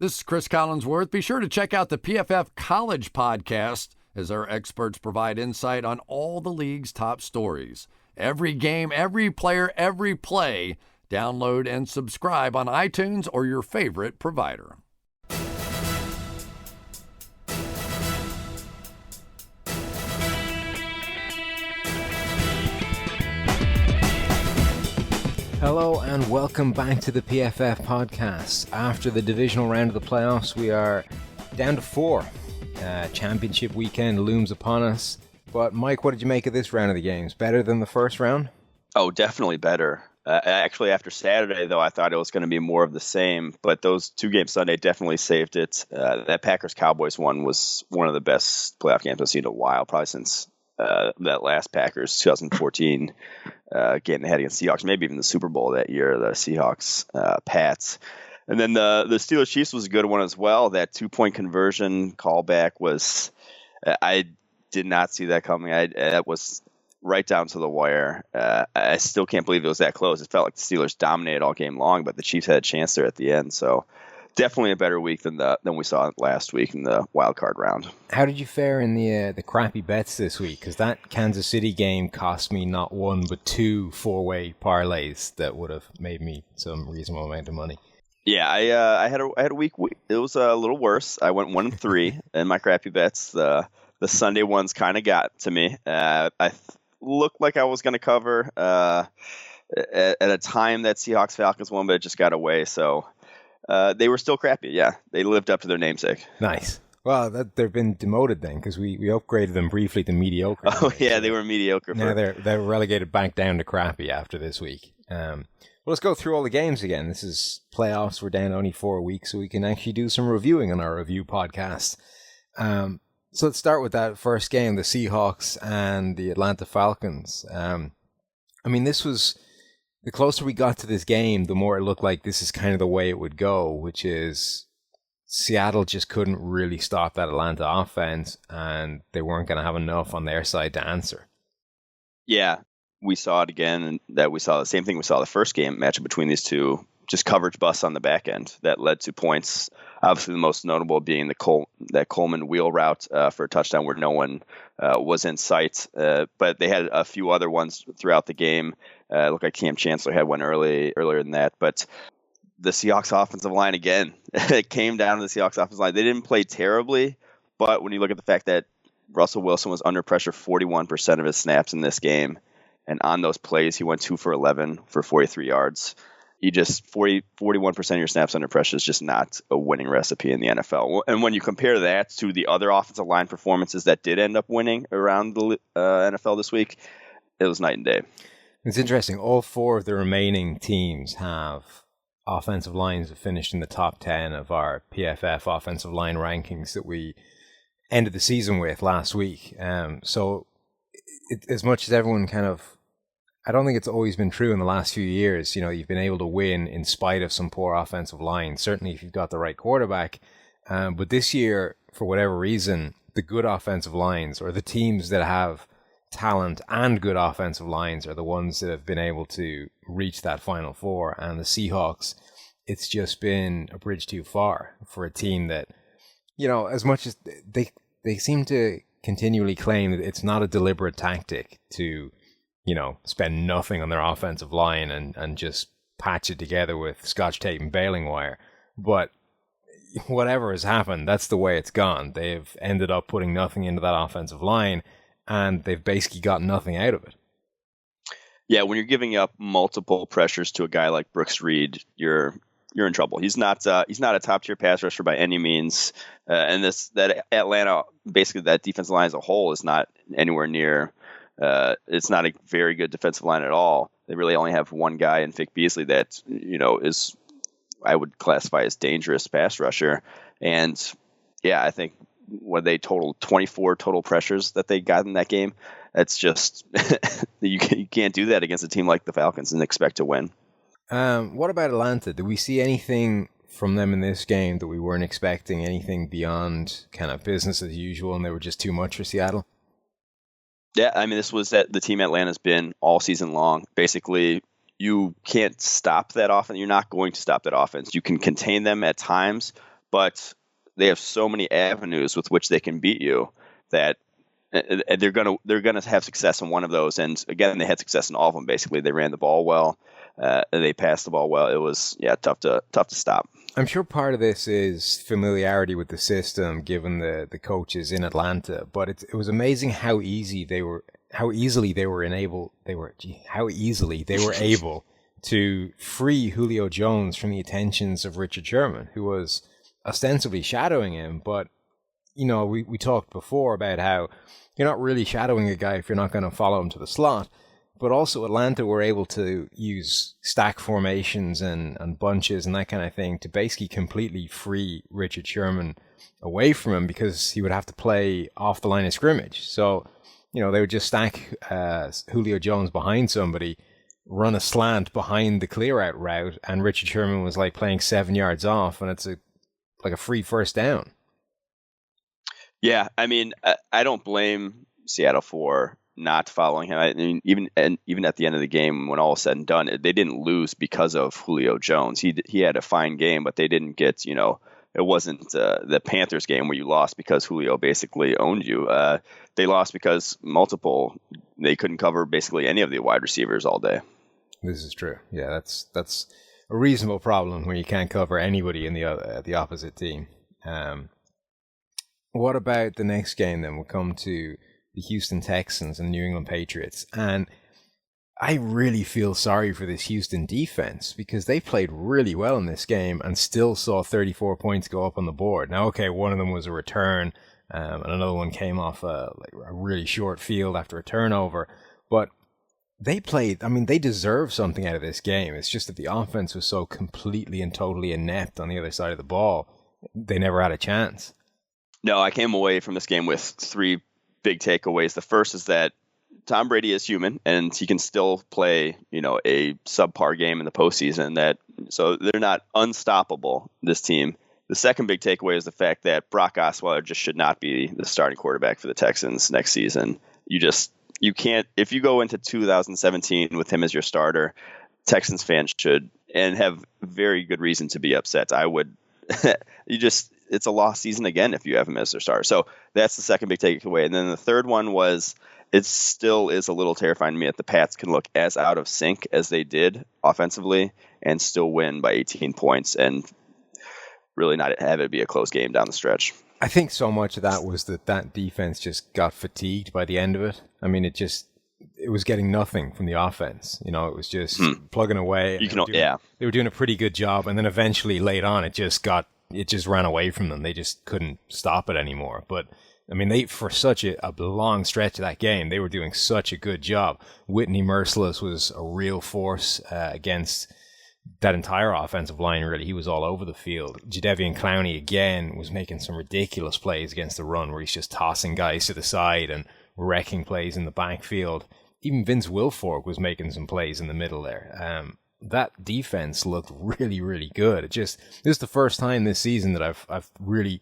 This is Chris Collinsworth. Be sure to check out the PFF College podcast as our experts provide insight on all the league's top stories. Every game, every player, every play. Download and subscribe on iTunes or your favorite provider. Hello and welcome back to the PFF podcast. After the divisional round of the playoffs, we are down to 4. Championship weekend looms upon us. But Mike, what did you make of this round of the games? Better than the first round? Oh, definitely better. Actually, after Saturday, though, I thought it was going to be more of the same. But those 2 games Sunday definitely saved it. That Packers-Cowboys one was one of the best playoff games I've seen in a while, probably since that last Packers 2014 game they had against Seahawks, maybe even the Super Bowl that year, the Seahawks Pats. And then the Steelers Chiefs was a good one as well. That 2-point conversion callback was, I did not see that coming. That was right down to the wire. I still can't believe it was that close. It felt like the Steelers dominated all game long, but the Chiefs had a chance there at the end. So definitely a better week than we saw last week in the wild card round. How did you fare in the crappy bets this week? Because that Kansas City game cost me not 1 but 2 4-way parlays that would have made me some reasonable amount of money. Yeah, I had a week. It was a little worse. I went 1-3 in my crappy bets. The Sunday ones kind of got to me. I looked like I was going to cover at a time that Seahawks Falcons won, but it just got away. So they were still crappy. Yeah, they lived up to their namesake. Nice. Well, they've been demoted then because we upgraded them briefly to mediocre. Oh yeah, they were mediocre. Now they're relegated back down to crappy after this week. Well, let's go through all the games again. This is playoffs. We're down only 4 weeks, so we can actually do some reviewing on our review podcast. So let's start with that first game, the Seahawks and the Atlanta Falcons. This was, the closer we got to this game, the more it looked like this is kind of the way it would go, which is Seattle just couldn't really stop that Atlanta offense, and they weren't going to have enough on their side to answer. Yeah, we saw it again, and that we saw the same thing we saw the first game matchup between these two. Just coverage busts on the back end that led to points. Obviously, the most notable being that Coleman wheel route for a touchdown where no one was in sight. But they had a few other ones throughout the game. It looked like Cam Chancellor had one earlier than that. But the Seahawks offensive line, again, it came down to the Seahawks offensive line. They didn't play terribly, but when you look at the fact that Russell Wilson was under pressure 41% of his snaps in this game, and on those plays, he went 2 for 11 for 43 yards. You just 41% of your snaps under pressure is just not a winning recipe in the NFL. And when you compare that to the other offensive line performances that did end up winning around the NFL this week, it was night and day. It's interesting. All 4 of the remaining teams have offensive lines that finished in the top 10 of our PFF offensive line rankings that we ended the season with last week. So as much as everyone kind of, I don't think it's always been true in the last few years. You know, you've been able to win in spite of some poor offensive line, certainly if you've got the right quarterback. But this year, for whatever reason, the good offensive lines, or the teams that have talent and good offensive lines, are the ones that have been able to reach that Final Four. And the Seahawks, it's just been a bridge too far for a team that, you know, as much as they seem to continually claim that it's not a deliberate tactic to, you know, spend nothing on their offensive line and just patch it together with scotch tape and baling wire. But whatever has happened, that's the way it's gone. They've ended up putting nothing into that offensive line, and they've basically got nothing out of it. Yeah, when you're giving up multiple pressures to a guy like Brooks Reed, you're in trouble. He's not a top tier pass rusher by any means, and that Atlanta, basically that defensive line as a whole, is not anywhere near. It's not a very good defensive line at all. They really only have one guy in Vic Beasley that, you know, is, I would classify as dangerous pass rusher. And yeah, I think when they total 24 total pressures that they got in that game, that's just you can't do that against a team like the Falcons and expect to win. What about Atlanta? Did we see anything from them in this game that we weren't expecting? Anything beyond kind of business as usual, and they were just too much for Seattle? Yeah, I mean, this was the team Atlanta's been all season long. Basically, you can't stop that offense. You're not going to stop that offense. You can contain them at times, but they have so many avenues with which they can beat you that they're gonna have success in one of those. And again, they had success in all of them. Basically, they ran the ball well, they passed the ball well. It was tough to stop. I'm sure part of this is familiarity with the system, given the coaches in Atlanta. But it was amazing how easily they were able to free Julio Jones from the attentions of Richard Sherman, who was ostensibly shadowing him. But we talked before about how you're not really shadowing a guy if you're not going to follow him to the slot. But also Atlanta were able to use stack formations and bunches and that kind of thing to basically completely free Richard Sherman away from him, because he would have to play off the line of scrimmage. So, they would just stack Julio Jones behind somebody, run a slant behind the clear out route, and Richard Sherman was like playing 7 yards off, and it's like a free first down. Yeah, I mean, I don't blame Seattle for not following him. I mean, even at the end of the game, when all was said and done, they didn't lose because of Julio Jones. He had a fine game, but they didn't get, it wasn't the Panthers game where you lost because Julio basically owned you. They lost because they couldn't cover basically any of the wide receivers all day. This is true. Yeah, that's a reasonable problem when you can't cover anybody in the opposite team. What about the next game then? We'll come to the Houston Texans and New England Patriots. And I really feel sorry for this Houston defense, because they played really well in this game and still saw 34 points go up on the board. Now, okay, one of them was a return, and another one came off a really short field after a turnover. But they deserve something out of this game. It's just that the offense was so completely and totally inept on the other side of the ball. They never had a chance. No, I came away from this game with three big takeaways. The first is that Tom Brady is human, and he can still play, a subpar game in the postseason. So they're not unstoppable, this team. The second big takeaway is the fact that Brock Osweiler just should not be the starting quarterback for the Texans next season. You can't, if you go into 2017 with him as your starter, Texans fans should, and have very good reason to be upset. I would, it's a lost season again if you have him as their starter. So that's the second big takeaway. And then the third one was, it still is a little terrifying to me that the Pats can look as out of sync as they did offensively and still win by 18 points and really not have it be a close game down the stretch. I think so much of that was that defense just got fatigued by the end of it. I mean, it was getting nothing from the offense. It was just plugging away. They were doing a pretty good job, and then eventually late on, it just ran away from them. They just couldn't stop it anymore. But I mean, for such a long stretch of that game, they were doing such a good job. Whitney Merciless was a real force against that entire offensive line, really. He was all over the field. Jadeveon Clowney, again, was making some ridiculous plays against the run where he's just tossing guys to the side and wrecking plays in the backfield. Even Vince Wilfork was making some plays in the middle there. That defense looked really, really good. This is the first time this season that I've really,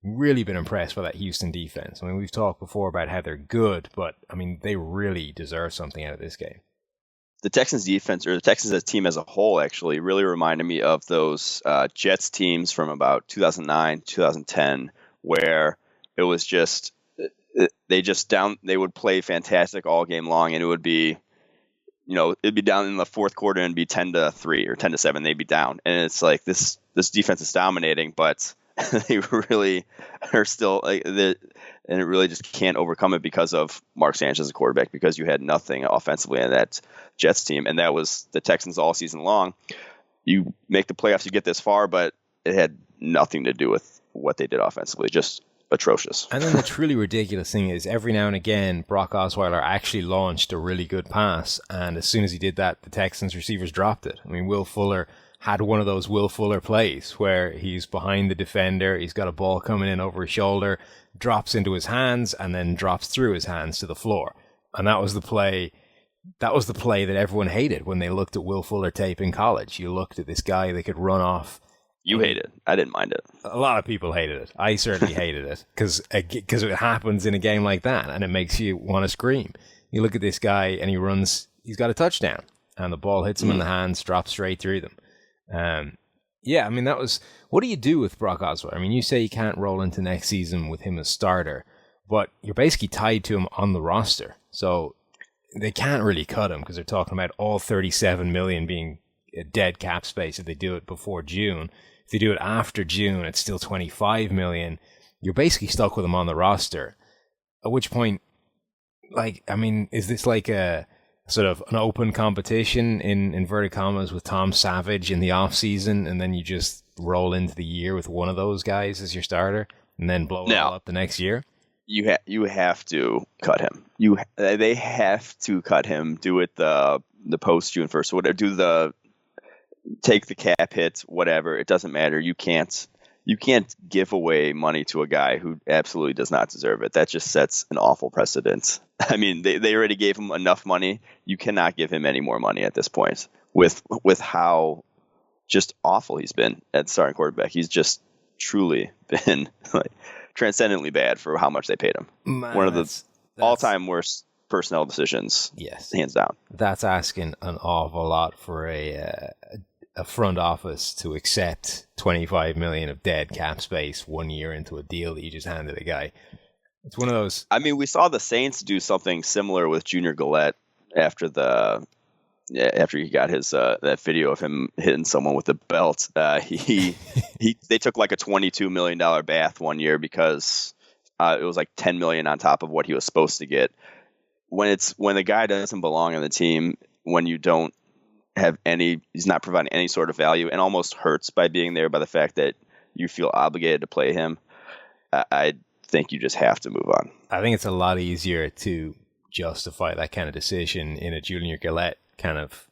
really been impressed by that Houston defense. I mean, we've talked before about how they're good, but I mean, they really deserve something out of this game. The Texans defense, or the Texans as team as a whole, actually really reminded me of those Jets teams from about 2009, 2010, where it was just, they would play fantastic all game long, and it would be, it'd be down in the fourth quarter and be 10-3 or 10-7. They'd be down. And it's like, this defense is dominating, but they really are still and it really just can't overcome it because of Mark Sanchez as a quarterback, because you had nothing offensively in that Jets team. And that was the Texans all season long. You make the playoffs, you get this far, but it had nothing to do with what they did offensively. Just atrocious. And then the truly ridiculous thing is, every now and again, Brock Osweiler actually launched a really good pass, and as soon as he did that, the Texans receivers dropped it. I mean, Will Fuller had one of those Will Fuller plays where he's behind the defender, he's got a ball coming in over his shoulder, drops into his hands, and then drops through his hands to the floor. And that was the play that everyone hated when they looked at Will Fuller tape in college. You looked at this guy that could run off. You hate it. I didn't mind it. A lot of people hated it. I certainly hated it because it happens in a game like that, and it makes you want to scream. You look at this guy, and he's got a touchdown, and the ball hits him in the hands, drops straight through them. Yeah, I mean, what do you do with Brock Osweiler? I mean, you say you can't roll into next season with him as starter, but you're basically tied to him on the roster. So they can't really cut him because they're talking about all $37 million being a dead cap space if they do it before June. If they do it after June, it's still $25 million. You're basically stuck with him on the roster. At which point, like, I mean, is this like a sort of an open competition in inverted commas with Tom Savage in the offseason, and then you just roll into the year with one of those guys as your starter and then blow it all up the next year? You have to cut him. They have to cut him. Do it the post June 1st. Whatever. Take the cap hits. Whatever. It doesn't matter. You can't give away money to a guy who absolutely does not deserve it. That just sets an awful precedent. I mean, they already gave him enough money. You cannot give him any more money at this point with how just awful he's been at starting quarterback. He's just truly been like transcendently bad for how much they paid him. Man, one of the all-time worst personnel decisions. Yes, hands down. That's asking an awful lot for a front office to accept $25 million of dead cap space 1 year into a deal that you just handed a guy. It's one of those. I mean, we saw the Saints do something similar with Junior Gillette after he got his that video of him hitting someone with a belt. They took like a $22 million bath 1 year because it was like $10 million on top of what he was supposed to get. When the guy doesn't belong on the team, when you don't have he's not providing any sort of value, and almost hurts by being there by the fact that you feel obligated to play him. I think you just have to move on. I think it's a lot easier to justify that kind of decision in a Junior Gillette kind of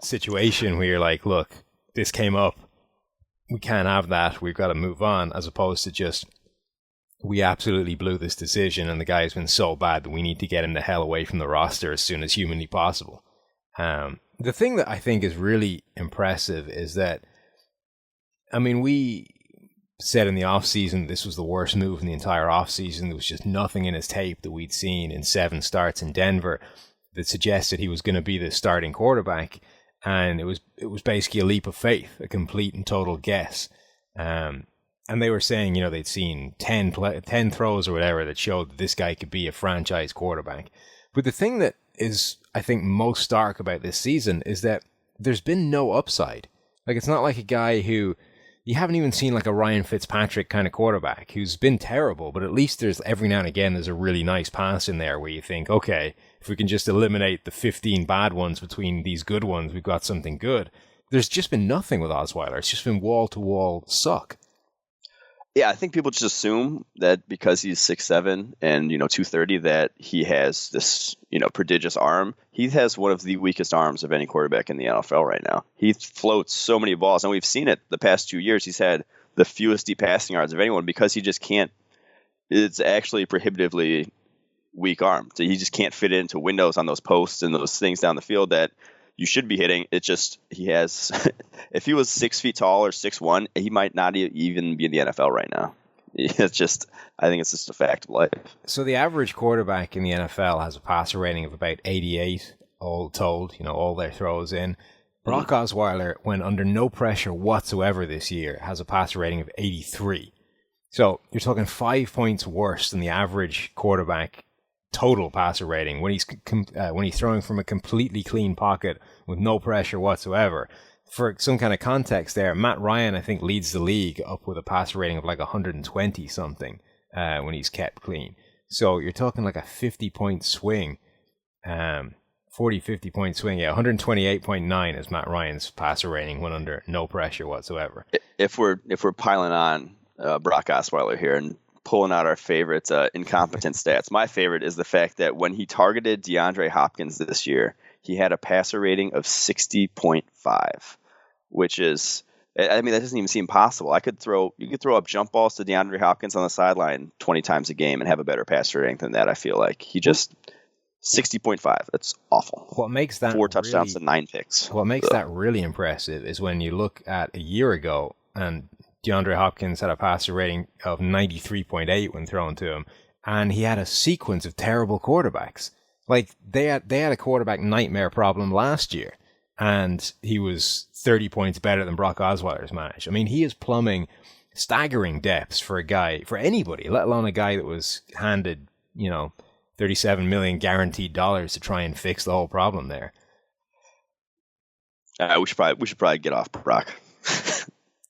situation where you're like, look, this came up, we can't have that, we've got to move on, as opposed to just, we absolutely blew this decision and the guy's been so bad that we need to get him the hell away from the roster as soon as humanly possible. The thing that I think is really impressive is that, I mean, we said in the offseason this was the worst move in the entire offseason. There was just nothing in his tape that we'd seen in 7 starts in Denver that suggested he was going to be the starting quarterback. And it was basically a leap of faith, a complete and total guess. And they were saying, they'd seen 10 throws or whatever that showed that this guy could be a franchise quarterback. But the thing that is, I think, most stark about this season is that there's been no upside. Like, it's not like a guy who, you haven't even seen like a Ryan Fitzpatrick kind of quarterback who's been terrible, but at least there's every now and again there's a really nice pass in there where you think, okay, if we can just eliminate the 15 bad ones between these good ones, we've got something good. There's just been nothing with Osweiler. It's just been wall-to-wall suck. Yeah, I think people just assume that because he's 6'7" and 230 that he has this prodigious arm. He has one of the weakest arms of any quarterback in the NFL right now. He floats so many balls, and we've seen it the past 2 years. He's had the fewest deep passing yards of anyone because he just can't. It's actually a prohibitively weak arm. So he just can't fit into windows on those posts and those things down the field that you should be hitting. It just, he has, if he was 6 feet tall or 6'1", he might not even be in the NFL right now. It's just, I think it's just a fact of life. So the average quarterback in the NFL has a passer rating of about 88, all told, all their throws in. Brock Osweiler, when under no pressure whatsoever this year, has a passer rating of 83. So you're talking 5 points worse than the average quarterback total passer rating when he's throwing from a completely clean pocket with no pressure whatsoever. For some kind of context there, Matt Ryan, I think, leads the league up with a passer rating of like 120 something when he's kept clean. So you're talking like a 50-point swing, 50 point swing. Yeah, 128.9 is Matt Ryan's passer rating when under no pressure whatsoever. If we're piling on Brock Osweiler here and pulling out our favorite incompetent stats. My favorite is the fact that when he targeted DeAndre Hopkins this year, he had a passer rating of 60.5, which is, I mean, that doesn't even seem possible. You could throw up jump balls to DeAndre Hopkins on the sideline 20 times a game and have a better passer rating than that. I feel like he just 60.5. That's awful. What makes that 4 touchdowns to 9 picks. What makes that really impressive is when you look at a year ago and DeAndre Hopkins had a passer rating of 93.8 when thrown to him, and he had a sequence of terrible quarterbacks. Like, they had a quarterback nightmare problem last year, and he was 30 points better than Brock Osweiler's managed. I mean, he is plumbing staggering depths for anybody, let alone a guy that was handed, $37 million guaranteed dollars to try and fix the whole problem there. We should probably get off Brock.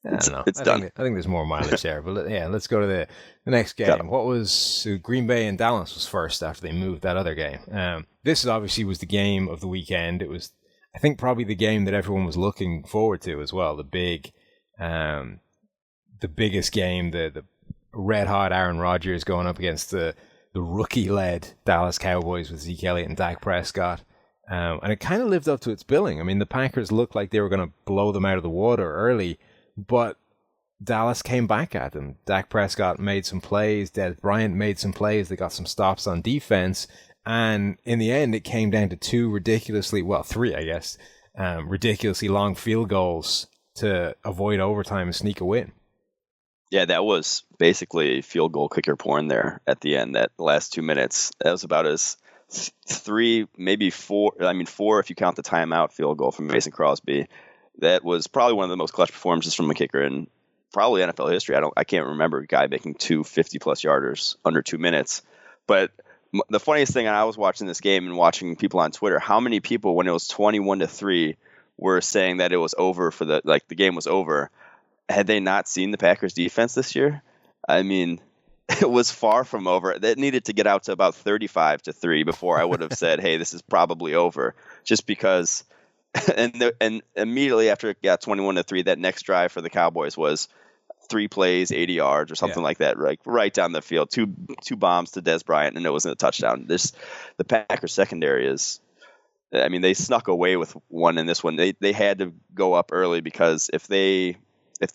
I don't know. It's done. I think there's more mileage there, but yeah, let's go to the next game. What was Green Bay and Dallas was first after they moved that other game. This obviously was the game of the weekend. It was, I think, probably the game that everyone was looking forward to as well. The biggest game, the red hot Aaron Rodgers going up against the rookie-led Dallas Cowboys with Zeke Elliott and Dak Prescott. And it kind of lived up to its billing. I mean, the Packers looked like they were going to blow them out of the water early, but Dallas came back at them. Dak Prescott made some plays. Des Bryant made some plays. They got some stops on defense. And in the end, it came down to three, I guess, ridiculously long field goals to avoid overtime and sneak a win. Yeah, that was basically field goal kicker porn there at the end, that last 2 minutes. That was about as three, maybe four. I mean, four if you count the timeout field goal from Mason Crosby. That was probably one of the most clutch performances from a kicker in probably NFL history. I can't remember a guy making two 50-plus yarders under 2 minutes. But the funniest thing, I was watching this game and watching people on Twitter, how many people, when it was 21-3, were saying that it was over the game was over. Had they not seen the Packers defense this year? I mean, it was far from over. That needed to get out to about 35-3 before I would have said, hey, this is probably over. Just because, and immediately after it got 21-3, that next drive for the Cowboys was 3 plays, 80 yards or something like that, right down the field. Two bombs to Des Bryant, and it wasn't a touchdown. The Packers secondary is, I mean, they snuck away with one in this one. They had to go up early, because if they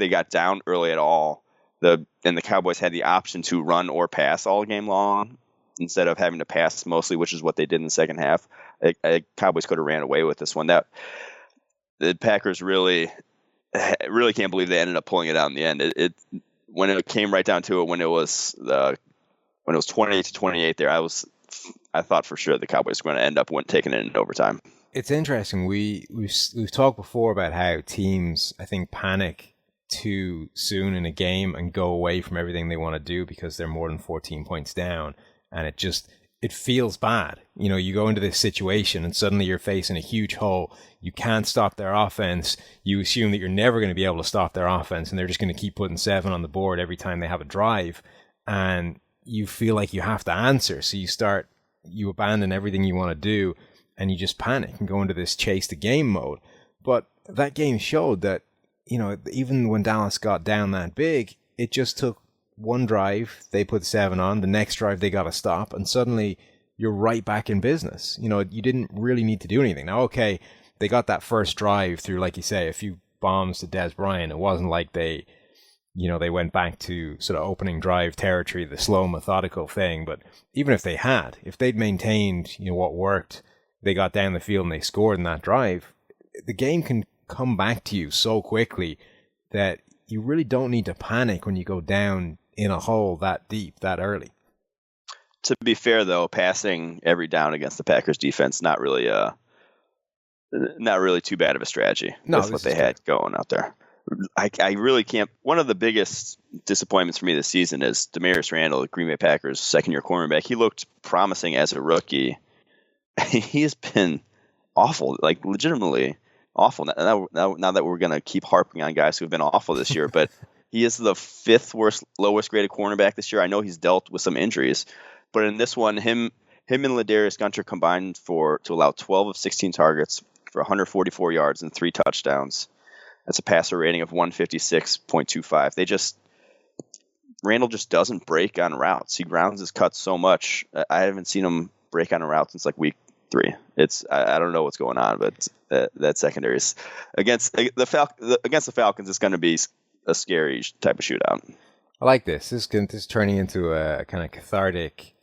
got down early at all, the Cowboys had the option to run or pass all game long instead of having to pass mostly, which is what they did in the second half. Cowboys could have ran away with this one. The Packers really can't believe they ended up pulling it out in the end. When it came right down to it, when it was 28-28 there, I thought for sure the Cowboys were going to end up taking it in overtime. It's interesting. We've talked before about how teams, I think, panic too soon in a game and go away from everything they want to do because they're more than 14 points down, and it feels bad. You go into this situation and suddenly you're facing a huge hole. You can't stop their offense. You assume that you're never going to be able to stop their offense, and they're just going to keep putting 7 on the board every time they have a drive, and you feel like you have to answer. So you abandon everything you want to do, and you just panic and go into this chase the game mode. But that game showed that, even when Dallas got down that big, it just took one drive. They put 7 on. The next drive, they got a stop, and suddenly you're right back in business. You didn't really need to do anything. Now, okay, they got that first drive through, like you say, a few bombs to Des Bryant. It wasn't like they went back to sort of opening drive territory, the slow, methodical thing. But even if they'd maintained, what worked, they got down the field and they scored in that drive, the game can come back to you so quickly that you really don't need to panic when you go down in a hole that deep, that early. To be fair, though, passing every down against the Packers defense, not really too bad of a strategy. No, that's what they had going out there. I really can't. One of the biggest disappointments for me this season is Demarius Randall, the Green Bay Packers' second-year cornerback. He looked promising as a rookie. He has been awful, like legitimately awful. Now that we're going to keep harping on guys who have been awful this year, but he is the 5th lowest graded cornerback this year. I know he's dealt with some injuries, but in this one, him and Ladarius Gunter combined to allow 12 of 16 targets for 144 yards and 3 touchdowns. That's a passer rating of 156.25. Randall just doesn't break on routes. He grounds his cuts so much. I haven't seen him break on a route since like week 3. I don't know what's going on, but that secondary is against the Falcons. It's going to be a scary type of shootout. I like this. This is turning into a kind of cathartic,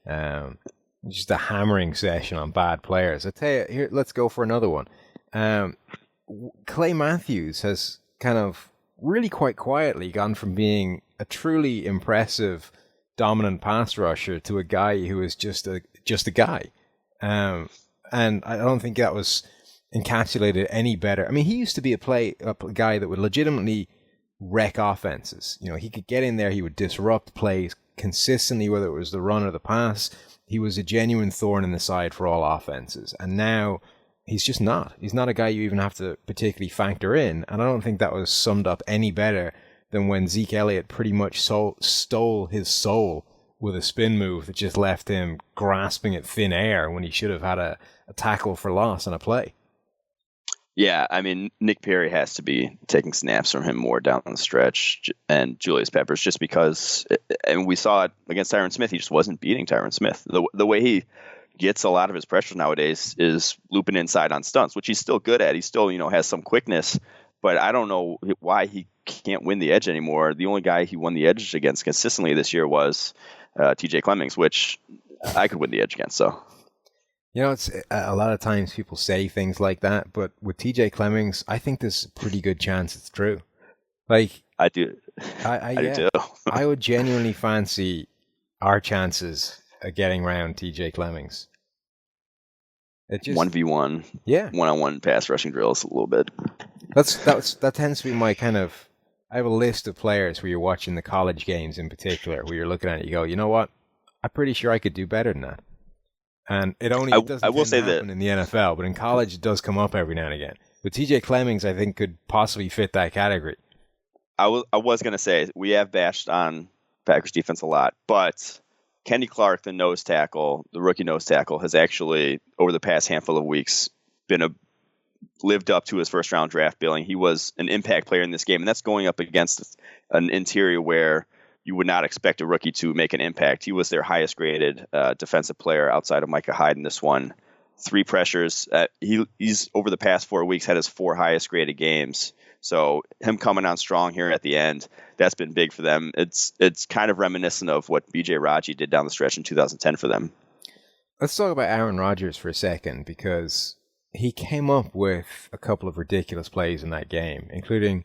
just a hammering session on bad players. I tell you, here, let's go for another one. Clay Matthews has kind of really quite quietly gone from being a truly impressive, dominant pass rusher to a guy who is just a guy. And I don't think that was encapsulated any better. I mean, he used to be a guy that would legitimately wreck offenses. You know, he could get in there, he would disrupt plays consistently, whether it was the run or the pass. He was a genuine thorn in the side for all offenses. And now he's just not. He's not a guy you even have to particularly factor in. And I don't think that was summed up any better than when Zeke Elliott pretty much stole his soul with a spin move that just left him grasping at thin air when he should have had a tackle for loss on a play. Yeah, I mean, Nick Perry has to be taking snaps from him more down the stretch, and Julius Peppers, just because, and we saw it against Tyron Smith, he just wasn't beating Tyron Smith. The way he gets a lot of his pressure nowadays is looping inside on stunts, which he's still good at. He still, has some quickness, but I don't know why he can't win the edge anymore. The only guy he won the edge against consistently this year was TJ Clemmings, which I could win the edge against, so... It's a lot of times people say things like that, but with TJ Clemmings, I think there's a pretty good chance it's true. Like I do, I do too. I would genuinely fancy our chances of getting around TJ Clemmings. It just 1v1, one-on-one pass rushing drills a little bit. That tends to be my kind of. I have a list of players where you're watching the college games in particular, where you're looking at it, you go, you know what? I'm pretty sure I could do better than that. And it doesn't happen in the NFL, but in college it does come up every now and again. But TJ Clemmings, I think, could possibly fit that category. I was going to say, we have bashed on Packers defense a lot, but Kenny Clark, the rookie nose tackle, has actually, over the past handful of weeks, lived up to his first-round draft billing. He was an impact player in this game, and that's going up against an interior where you would not expect a rookie to make an impact. He was their highest graded defensive player outside of Micah Hyde in this one. 3 pressures. He's over the past 4 weeks had his 4 highest graded games. So him coming on strong here at the end, that's been big for them. It's kind of reminiscent of what B.J. Raji did down the stretch in 2010 for them. Let's talk about Aaron Rodgers for a second, because he came up with a couple of ridiculous plays in that game, including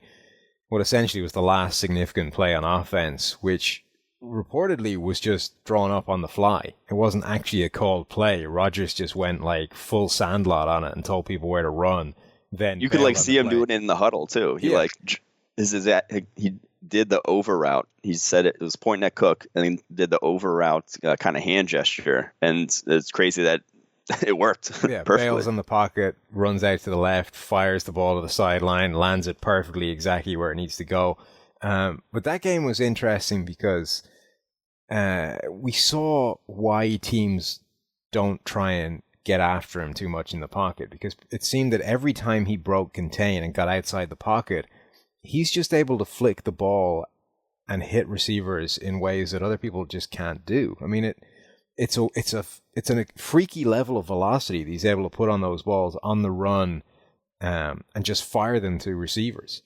what essentially was the last significant play on offense, which reportedly was just drawn up on the fly. It wasn't actually a called play. Rodgers just went like full sandlot on it and told people where to run. Then you could see him doing it in the huddle too. He he did the over route. He said it was pointing at Cook, and he did the over route kind of hand gesture, and it's crazy that it worked. Yeah, perfectly. Bails in the pocket, runs out to the left, fires the ball to the sideline, lands it perfectly exactly where it needs to go. But that game was interesting because we saw why teams don't try and get after him too much in the pocket, because it seemed that every time he broke contain and got outside the pocket, he's just able to flick the ball and hit receivers in ways that other people just can't do. I mean, it's a freaky level of velocity that he's able to put on those balls on the run and just fire them to receivers.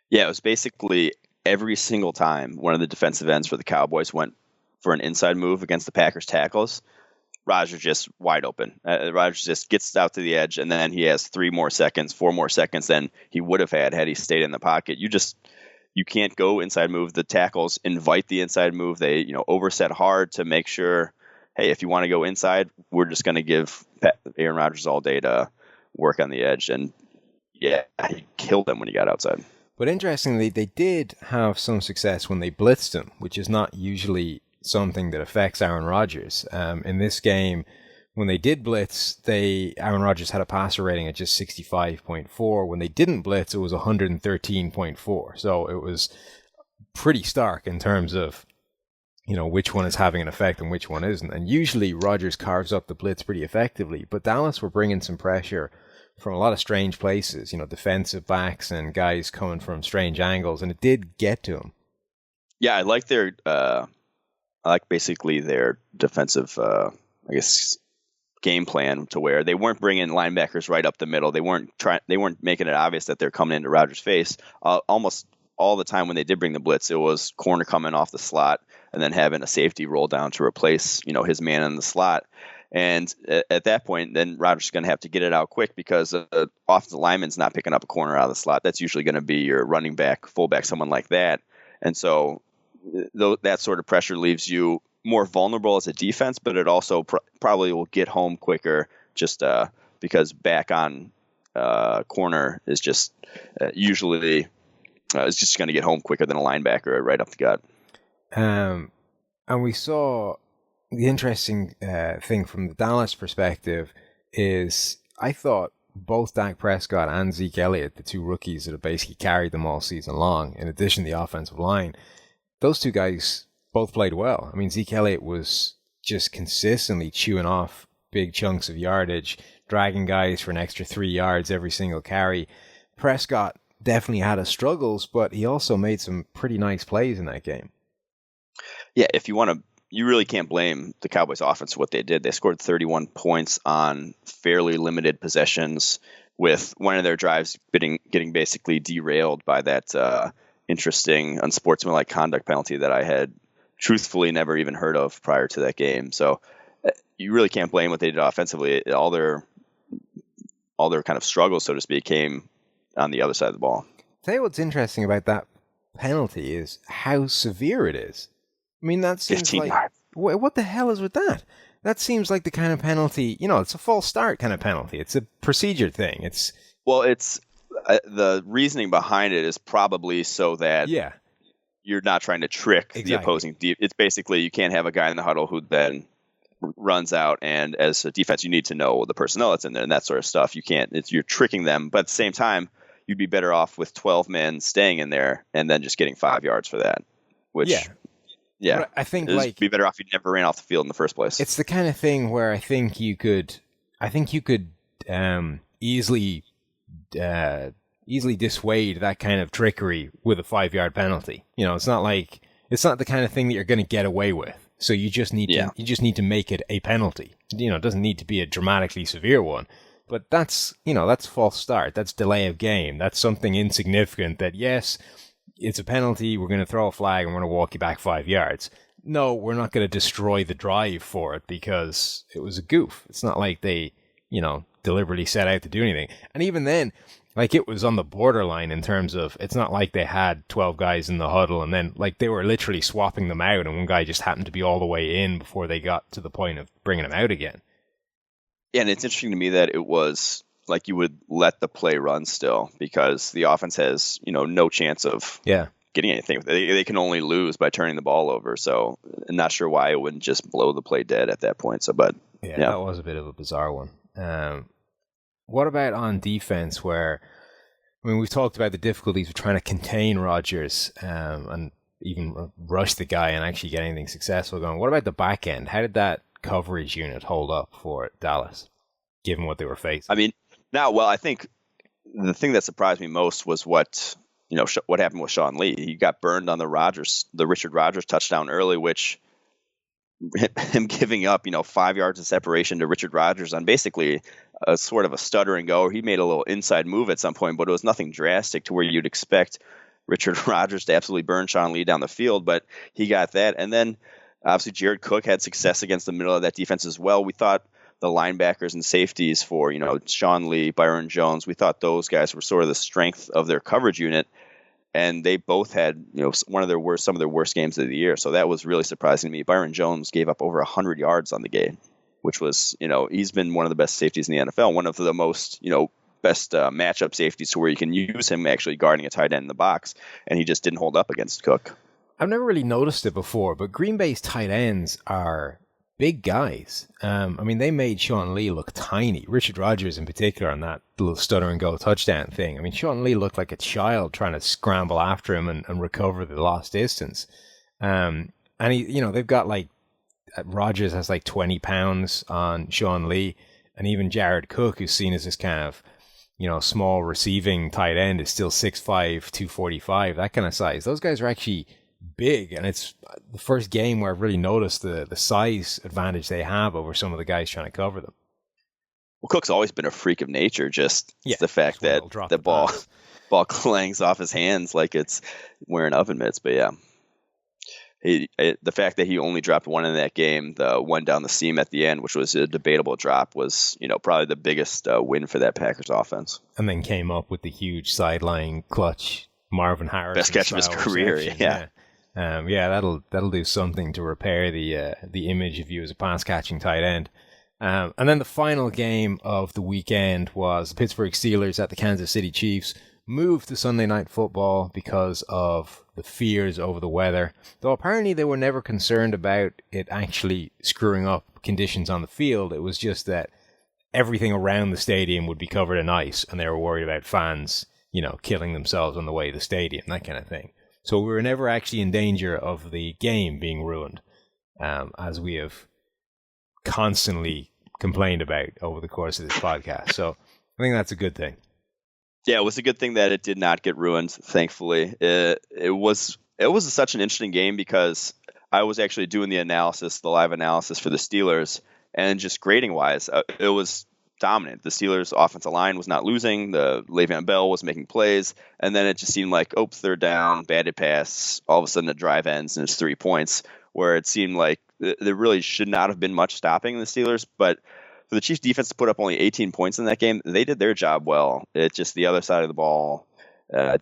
Yeah, it was basically every single time one of the defensive ends for the Cowboys went for an inside move against the Packers tackles, Rodgers just wide open. Rodgers just gets out to the edge, and then he has 4 more seconds than he would have had he stayed in the pocket. You can't go inside move. The tackles invite the inside move. They overset hard to make sure, hey, if you want to go inside, we're just going to give Aaron Rodgers all day to work on the edge. And yeah, he killed them when he got outside. But interestingly, they did have some success when they blitzed him, which is not usually something that affects Aaron Rodgers. In this game, when they did blitz, Aaron Rodgers had a passer rating at just 65.4. When they didn't blitz, it was 113.4. So it was pretty stark in terms of, which one is having an effect and which one isn't. And usually Rodgers carves up the blitz pretty effectively, but Dallas were bringing some pressure from a lot of strange places, defensive backs and guys coming from strange angles, and it did get to him. Yeah, I like basically their defensive, game plan, to where they weren't bringing linebackers right up the middle. They weren't making it obvious that they're coming into Rodgers' face. Almost all the time when they did bring the blitz, it was corner coming off the slot and then having a safety roll down to replace, his man in the slot. And at that point, then Rodgers is going to have to get it out quick, because the offensive lineman's not picking up a corner out of the slot. That's usually going to be your running back, fullback, someone like that. And so that sort of pressure leaves you more vulnerable as a defense, but it also probably will get home quicker just because back on corner is just usually is just going to get home quicker than a linebacker right up the gut. And we saw the interesting thing from the Dallas perspective is I thought both Dak Prescott and Zeke Elliott, the two rookies that have basically carried them all season long, in addition to the offensive line, those two guys both played well. I mean, Zeke Elliott was just consistently chewing off big chunks of yardage, dragging guys for an extra 3 yards every single carry. Prescott definitely had his struggles, but he also made some pretty nice plays in that game. Yeah, if you want to, you really can't blame the Cowboys offense for what they did. They scored 31 points on fairly limited possessions, with one of their drives getting basically derailed by that interesting unsportsmanlike conduct penalty that I had truthfully never even heard of prior to that game. So you really can't blame what they did offensively. All their kind of struggles, so to speak, came on the other side of the ball. Tell you what's interesting about that penalty is how severe it is. I mean, that seems 15 like yards. What the hell is with that? That seems like the kind of penalty, it's a false start kind of penalty. It's a procedure thing. It's the reasoning behind it is probably so that you're not trying to trick the opposing. It's basically you can't have a guy in the huddle who then runs out, and as a defense, you need to know the personnel that's in there and that sort of stuff. You're tricking them, but at the same time, you'd be better off with 12 men staying in there and then just getting 5 yards for that. Which, but I think it'd be better off if you never ran off the field in the first place. It's the kind of thing where I think you could easily dissuade that kind of trickery with a 5-yard penalty. It's not the kind of thing that you're going to get away with. So you just need to make it a penalty. It doesn't need to be a dramatically severe one. But that's false start. That's delay of game. That's something insignificant that, yes, it's a penalty. We're going to throw a flag and we're going to walk you back 5 yards. No, we're not going to destroy the drive for it because it was a goof. It's not like they, deliberately set out to do anything. And even then, it was on the borderline in terms of, it's not like they had 12 guys in the huddle and then, they were literally swapping them out and one guy just happened to be all the way in before they got to the point of bringing him out again. Yeah, and it's interesting to me that it was like you would let the play run still because the offense has, no chance of getting anything. They can only lose by turning the ball over. So I'm not sure why it wouldn't just blow the play dead at that point. So, that was a bit of a bizarre one. What about on defense where, we've talked about the difficulties of trying to contain Rodgers and even rush the guy and actually get anything successful going. What about the back end? How did that coverage unit hold up for Dallas, given what they were facing? I think the thing that surprised me most was what happened with Sean Lee. He got burned on the Richard Rodgers touchdown early, which him giving up, 5 yards of separation to Richard Rodgers on basically a sort of a stutter and go. He made a little inside move at some point, but it was nothing drastic to where you'd expect Richard Rodgers to absolutely burn Sean Lee down the field, but he got that. And then obviously Jared Cook had success against the middle of that defense as well. We thought the linebackers and safeties for, Sean Lee, Byron Jones, we thought those guys were sort of the strength of their coverage unit. And they both had, some of their worst games of the year. So that was really surprising to me. Byron Jones gave up over 100 yards on the game, which was, he's been one of the best safeties in the NFL, one of the most, best matchup safeties to where you can use him actually guarding a tight end in the box. And he just didn't hold up against Cook. I've never really noticed it before, but Green Bay's tight ends are big guys. They made Sean Lee look tiny. Richard Rodgers in particular on that little stutter and go touchdown thing. Sean Lee looked like a child trying to scramble after him and recover the lost distance. And he, they've got Rodgers has 20 pounds on Sean Lee, and even Jared Cook, who's seen as this kind of, small receiving tight end, is still 6'5", 245, that kind of size. Those guys are actually big, and it's the first game where I've really noticed the size advantage they have over some of the guys trying to cover them. Well, Cook's always been a freak of nature, just the fact that the ball clangs off his hands like it's wearing oven mitts. But the fact that he only dropped one in that game, the one down the seam at the end, which was a debatable drop, was probably the biggest win for that Packers offense. And then came up with the huge sideline clutch Marvin Harrison best catch of his career. That'll do something to repair the image of you as a pass catching tight end. And then the final game of the weekend was the Pittsburgh Steelers at the Kansas City Chiefs. Moved to Sunday Night Football because of the fears over the weather. Though apparently they were never concerned about it actually screwing up conditions on the field. It was just that everything around the stadium would be covered in ice, and they were worried about fans, killing themselves on the way to the stadium, that kind of thing. So we were never actually in danger of the game being ruined, as we have constantly complained about over the course of this podcast. So I think that's a good thing. Yeah, it was a good thing that it did not get ruined, thankfully. It was such an interesting game because I was actually doing the live analysis for the Steelers, and just grading-wise, it was dominant. The Steelers' offensive line was not losing. The Le'Veon Bell was making plays, and then it just seemed like, third down, batted pass, all of a sudden the drive ends, and it's 3 points, where it seemed like there really should not have been much stopping the Steelers, but for the Chiefs defense to put up only 18 points in that game, they did their job well. It just the other side of the ball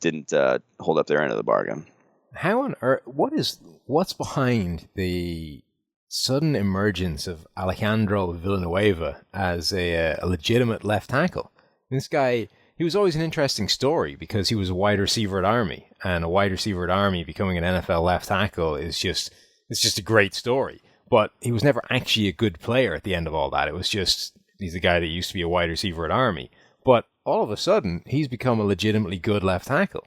didn't hold up their end of the bargain. How on earth? What's behind the sudden emergence of Alejandro Villanueva as a legitimate left tackle? This guy, he was always an interesting story because he was a wide receiver at Army, and a wide receiver at Army becoming an NFL left tackle is just a great story. But he was never actually a good player at the end of all that. It was just, he's a guy that used to be a wide receiver at Army. But all of a sudden, he's become a legitimately good left tackle.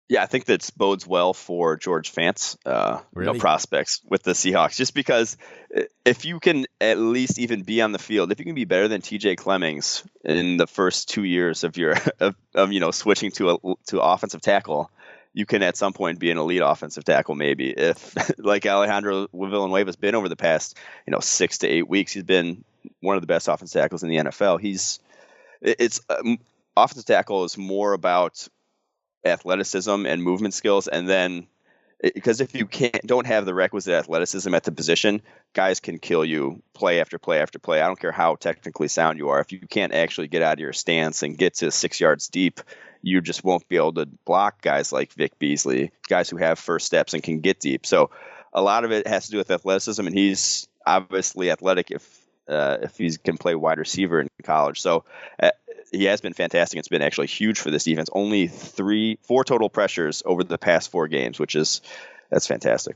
Yeah, I think that bodes well for George Fant's prospects with the Seahawks. Just because if you can at least even be on the field, if you can be better than TJ Clemmings in the first 2 years of your switching to offensive tackle, you can at some point be an elite offensive tackle. Maybe if like Alejandro Villanueva has been over the past 6 to 8 weeks, he's been one of the best offensive tackles in the NFL. Offensive tackle is more about athleticism and movement skills, and then because if you don't have the requisite athleticism at the position, guys can kill you play after play after play. I don't care how technically sound you are. If you can't actually get out of your stance and get to 6 yards deep, you just won't be able to block guys like Vic Beasley, guys who have first steps and can get deep. So a lot of it has to do with athleticism, and he's obviously athletic if he can play wide receiver in college. So he has been fantastic. It's been actually huge for this defense. Only 4 total pressures over the past 4 games, that's fantastic.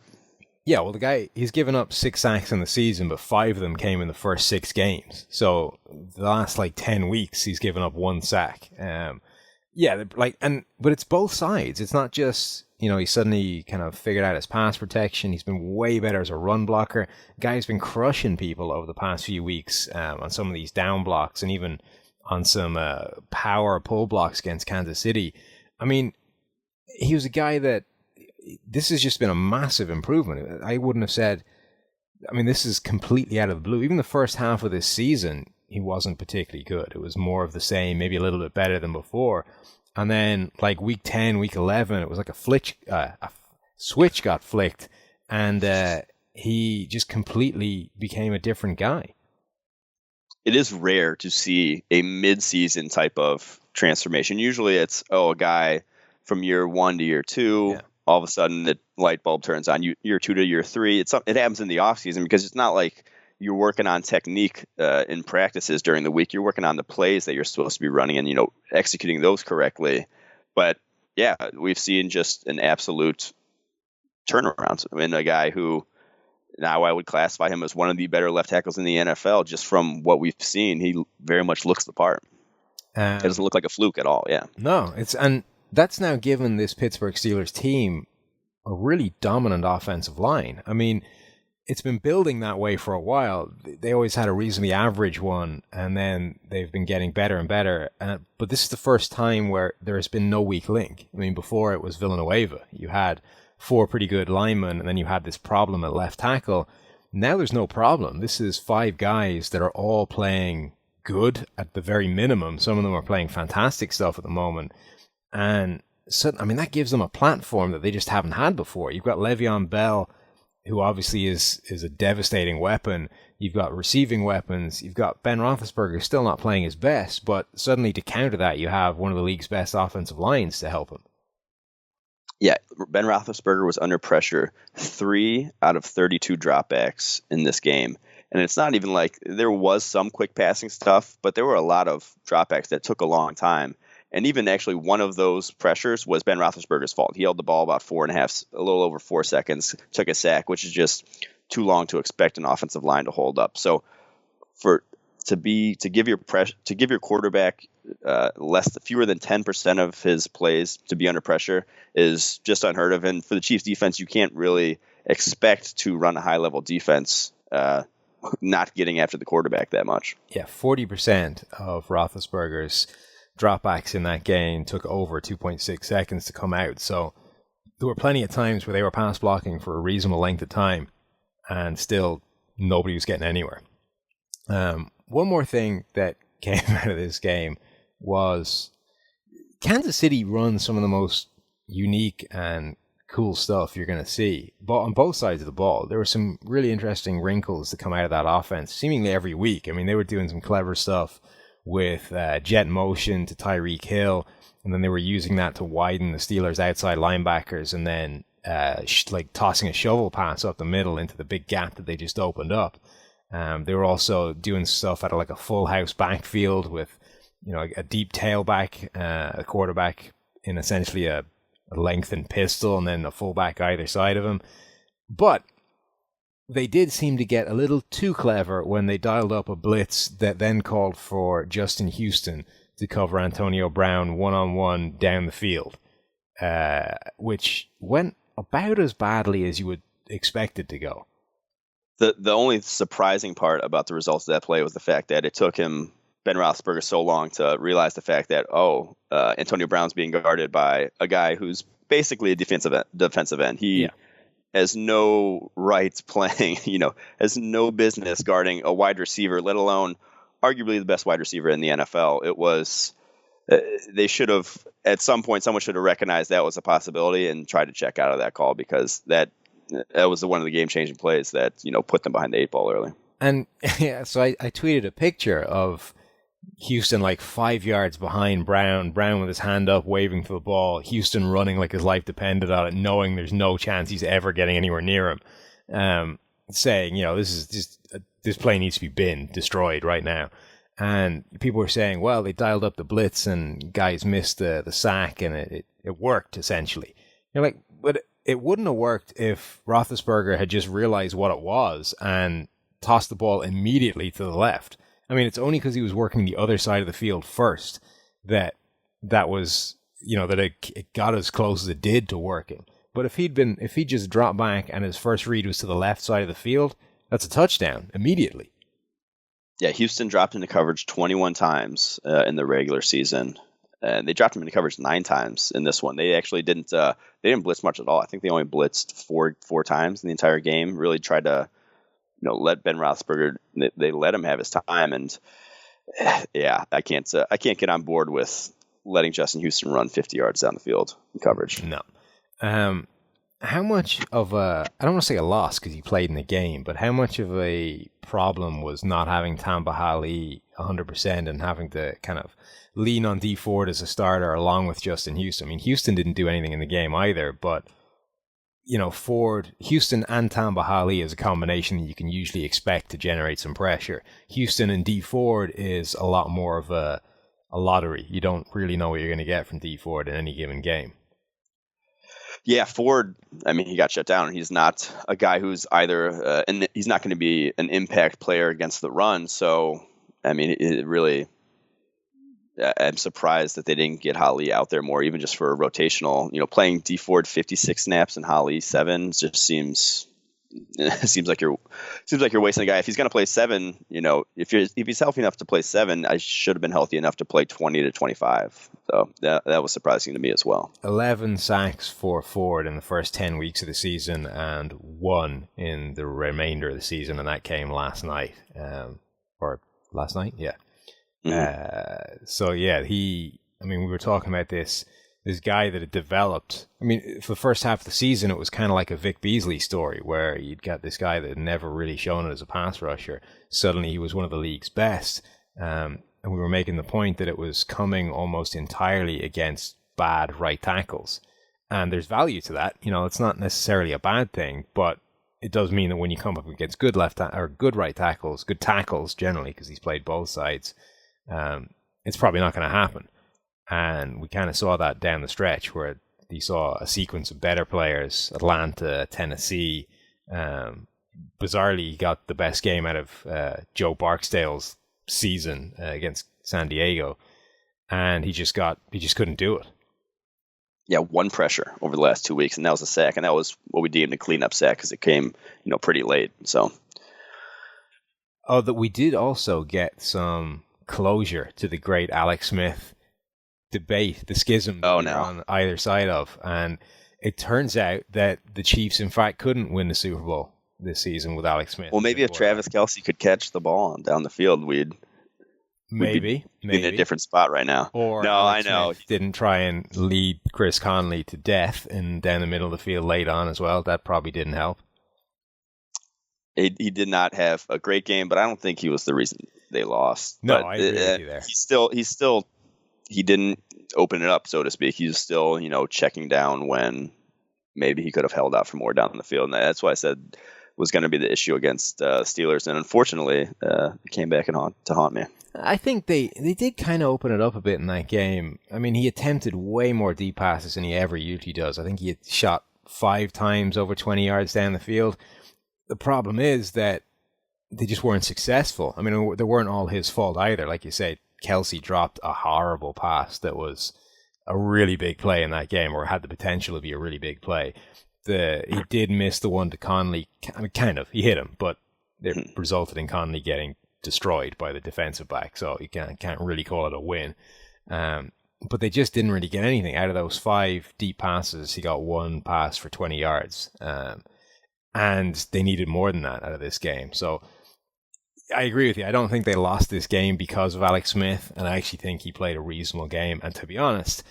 Yeah, well, the guy, he's given up 6 sacks in the season, but 5 of them came in the first 6 games. So the last 10 weeks, he's given up 1 sack. But it's both sides. It's not just, he suddenly kind of figured out his pass protection. He's been way better as a run blocker. Guy's been crushing people over the past few weeks on some of these down blocks and even on some power pull blocks against Kansas City. I mean, he was a guy that this has just been a massive improvement. I wouldn't have said, this is completely out of the blue. Even the first half of this season, he wasn't particularly good. It was more of the same, maybe a little bit better than before. And then week 10, week 11, it was like a switch got flicked, and he just completely became a different guy. It is rare to see a mid-season type of transformation. Usually it's, a guy from year 1 to year 2, yeah. All of a sudden the light bulb turns on. Year 2 to year 3, it happens in the offseason because it's not like you're working on technique in practices during the week. You're working on the plays that you're supposed to be running and, executing those correctly. But yeah, we've seen just an absolute turnaround. A guy who now I would classify him as one of the better left tackles in the NFL. Just from what we've seen, he very much looks the part. It doesn't look like a fluke at all. Yeah. No, and that's now given this Pittsburgh Steelers team a really dominant offensive line. It's been building that way for a while. They always had a reasonably average one, and then they've been getting better and better. But this is the first time where there has been no weak link. Before it was Villanueva. You had 4 pretty good linemen, and then you had this problem at left tackle. Now there's no problem. This is 5 guys that are all playing good at the very minimum. Some of them are playing fantastic stuff at the moment. And so, that gives them a platform that they just haven't had before. You've got Le'Veon Bell, who obviously is a devastating weapon. You've got receiving weapons. You've got Ben Roethlisberger still not playing his best, but suddenly to counter that, you have one of the league's best offensive lines to help him. Yeah, Ben Roethlisberger was under pressure 3 out of 32 dropbacks in this game. And it's not even like there was some quick passing stuff, but there were a lot of dropbacks that took a long time. And even actually one of those pressures was Ben Roethlisberger's fault. He held the ball about a little over 4 seconds, took a sack, which is just too long to expect an offensive line to hold up. So to give your quarterback fewer than 10% of his plays to be under pressure is just unheard of. And for the Chiefs defense, you can't really expect to run a high level defense not getting after the quarterback that much. Yeah, 40% of Roethlisberger's dropbacks in that game took over 2.6 seconds to come out. So there were plenty of times where they were pass blocking for a reasonable length of time and still nobody was getting anywhere. One more thing that came out of this game was Kansas City runs some of the most unique and cool stuff you're going to see. But on both sides of the ball, there were some really interesting wrinkles that come out of that offense seemingly every week. I mean, they were doing some clever stuff with jet motion to Tyreek Hill, and then they were using that to widen the Steelers' outside linebackers, and then like tossing a shovel pass up the middle into the big gap that they just opened up. They were also doing stuff at like a full house backfield with, a deep tailback, a quarterback in essentially a lengthened pistol, and then a fullback either side of him. But they did seem to get a little too clever when they dialed up a blitz that then called for Justin Houston to cover Antonio Brown one-on-one down the field, which went about as badly as you would expect it to go. The only surprising part about the results of that play was the fact that it took Ben Roethlisberger, so long to realize the fact that, Antonio Brown's being guarded by a guy who's basically a defensive end. He has no right playing, has no business guarding a wide receiver, let alone arguably the best wide receiver in the NFL. It was, they should have, at some point, someone should have recognized that was a possibility and tried to check out of that call, because that was one of the game-changing plays that, put them behind the 8 ball early. And so I tweeted a picture of Houston like 5 yards behind Brown with his hand up, waving for the ball, Houston running like his life depended on it, knowing there's no chance he's ever getting anywhere near him, saying, this play needs to be destroyed right now. And people were saying, well, they dialed up the blitz and guys missed the sack and it worked, essentially. You're like, but it wouldn't have worked if Roethlisberger had just realized what it was and tossed the ball immediately to the left. I mean, it's only because he was working the other side of the field first that was, that it got as close as it did to working. But if he just dropped back and his first read was to the left side of the field, that's a touchdown immediately. Yeah, Houston dropped into coverage 21 times in the regular season. And they dropped him into coverage 9 times in this one. They actually didn't blitz much at all. I think they only blitzed four times in the entire game. Really tried to, let Ben Roethlisberger. They let him have his time, and I can't get on board with letting Justin Houston run 50 yards down the field in coverage. No. How much of I don't want to say a loss because he played in the game, but how much of a problem was not having Tamba Hali 100% and having to kind of lean on D Ford as a starter along with Justin Houston? I mean, Houston didn't do anything in the game either, but Houston and Tamba Hali is a combination that you can usually expect to generate some pressure. Houston and D Ford is a lot more of a lottery. You don't really know what you're going to get from D Ford in any given game. Yeah, Ford, I mean, he got shut down. He's not a guy who's either, and he's not going to be an impact player against the run. So, I mean, it really, I'm surprised that they didn't get Hali out there more, even just for a rotational. Playing D Ford 56 snaps and Hali 7 just seems like you're wasting a guy. If he's going to play 7, if he's healthy enough to play 7, I should have been healthy enough to play 20 to 25. So that was surprising to me as well. 11 sacks for Ford in the first 10 weeks of the season, and 1 in the remainder of the season, and that came last night. Or last night, yeah. Mm-hmm. We were talking about this guy that had developed. I mean, for the first half of the season, it was kind of like a Vic Beasley story where you'd got this guy that had never really shown it as a pass rusher. Suddenly he was one of the league's best. And we were making the point that it was coming almost entirely against bad right tackles. And there's value to that. It's not necessarily a bad thing, but it does mean that when you come up against good good right tackles, good tackles generally, because he's played both sides, it's probably not going to happen. And we kind of saw that down the stretch where you saw a sequence of better players, Atlanta, Tennessee. Bizarrely, he got the best game out of Joe Barksdale's season against San Diego, and he just couldn't do it. Yeah, one pressure over the last 2 weeks, and that was a sack, and that was what we deemed a cleanup sack because it came, pretty late. So, that we did also get some closure to the great Alex Smith debate, the schism that we were on either side of, and it turns out that the Chiefs, in fact, couldn't win the Super Bowl this season with Alex Smith. Well, maybe if Travis Kelce could catch the ball down the field, we'd be in a different spot right now. Or no, Alex I know Smith didn't try and lead Chris Conley to death and down the middle of the field late on as well. That probably didn't help. He did not have a great game, but I don't think he was the reason they lost. No, but I agree with you there. He didn't open it up, so to speak. He was still, checking down when maybe he could have held out for more down the field. And that's why I said was going to be the issue against Steelers. And unfortunately, it came back to haunt me. I think they did kind of open it up a bit in that game. I mean, he attempted way more deep passes than he ever usually does. I think he had shot 5 times over 20 yards down the field. The problem is that they just weren't successful. I mean, they weren't all his fault either. Like you said, Kelce dropped a horrible pass that was a really big play in that game, or had the potential to be a really big play. He did miss the one to Conley. I mean, kind of. He hit him, but it resulted in Conley getting destroyed by the defensive back, so you can't really call it a win. But they just didn't really get anything out of those 5 deep passes. He got 1 pass for 20 yards, and they needed more than that out of this game. So I agree with you. I don't think they lost this game because of Alex Smith, and I actually think he played a reasonable game. And to be honest,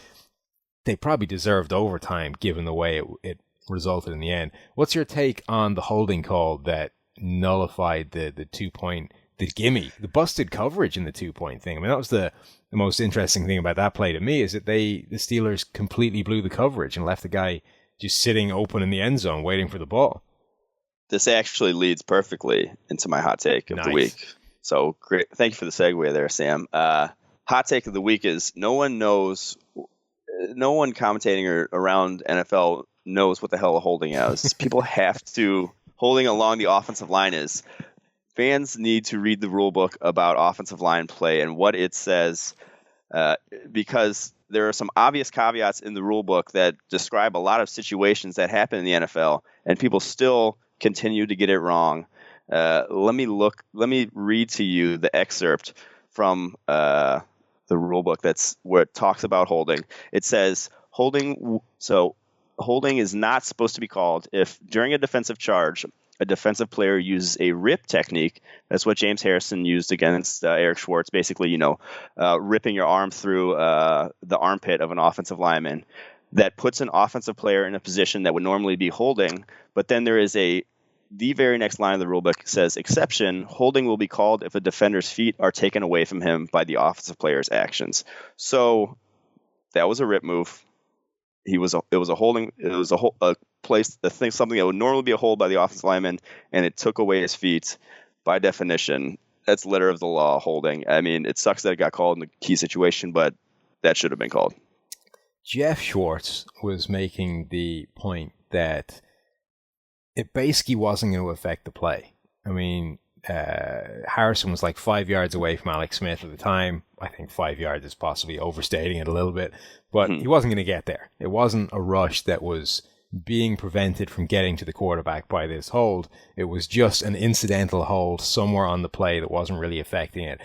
they probably deserved overtime given the way it resulted in the end. What's your take on the holding call that nullified the 2-point, the gimme, the busted coverage in the 2-point thing? I mean, that was the most interesting thing about that play to me, is that the Steelers completely blew the coverage and left the guy just sitting open in the end zone waiting for the ball. This actually leads perfectly into my hot take of the week. So great. Thank you for the segue there, Sam. Hot take of the week is no one commentating or around NFL knows what the hell a holding is. People have to, holding along the offensive line is, fans need to read the rule book about offensive line play and what it says, because there are some obvious caveats in the rule book that describe a lot of situations that happen in the NFL, and people still continue to get it wrong. Let me read to you the excerpt from the rule book that's where it talks about holding. It says holding is not supposed to be called if during a defensive charge a defensive player uses a rip technique. That's what James Harrison used against Eric Schwartz, basically, ripping your arm through the armpit of an offensive lineman. That puts an offensive player in a position that would normally be holding, but then there is the very next line of the rulebook says, exception, holding will be called if a defender's feet are taken away from him by the offensive player's actions. So that was a rip move. It was a holding. It was a place, something that would normally be a hold by the offensive lineman, and it took away his feet. By definition, that's letter of the law holding. I mean, it sucks that it got called in the key situation, but that should have been called. Jeff Schwartz was making the point that it basically wasn't going to affect the play. I mean, Harrison was like 5 yards away from Alex Smith at the time. I think 5 yards is possibly overstating it a little bit, but he wasn't going to get there. It wasn't a rush that was being prevented from getting to the quarterback by this hold. It was just an incidental hold somewhere on the play that wasn't really affecting it.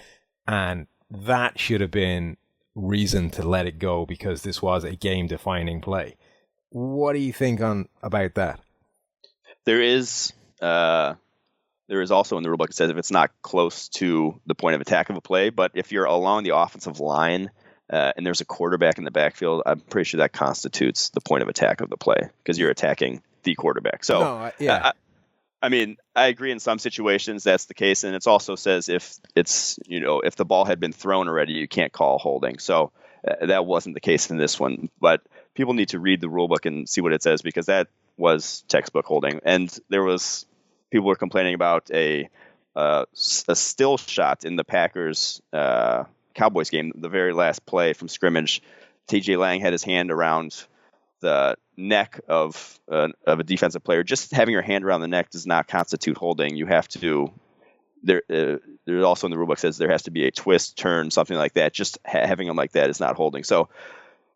And that should have been reason to let it go because this was a game-defining play. What do you think about that? There is also in the rulebook, it says if it's not close to the point of attack of a play, but if you're along the offensive line and there's a quarterback in the backfield, I'm pretty sure that constitutes the point of attack of the play because you're attacking the quarterback. So, I mean, I agree in some situations that's the case, and it also says if if the ball had been thrown already, you can't call holding. So that wasn't the case in this one, but people need to read the rulebook and see what it says because that was textbook holding. And there was people were complaining about a still shot in the Packers Cowboys game, the very last play from scrimmage. TJ Lang had his hand around the neck of a defensive player. Just having your hand around the neck does not constitute holding. You have to. There's also in the rulebook says there has to be a twist, turn, something like that. Just having them like that is not holding. So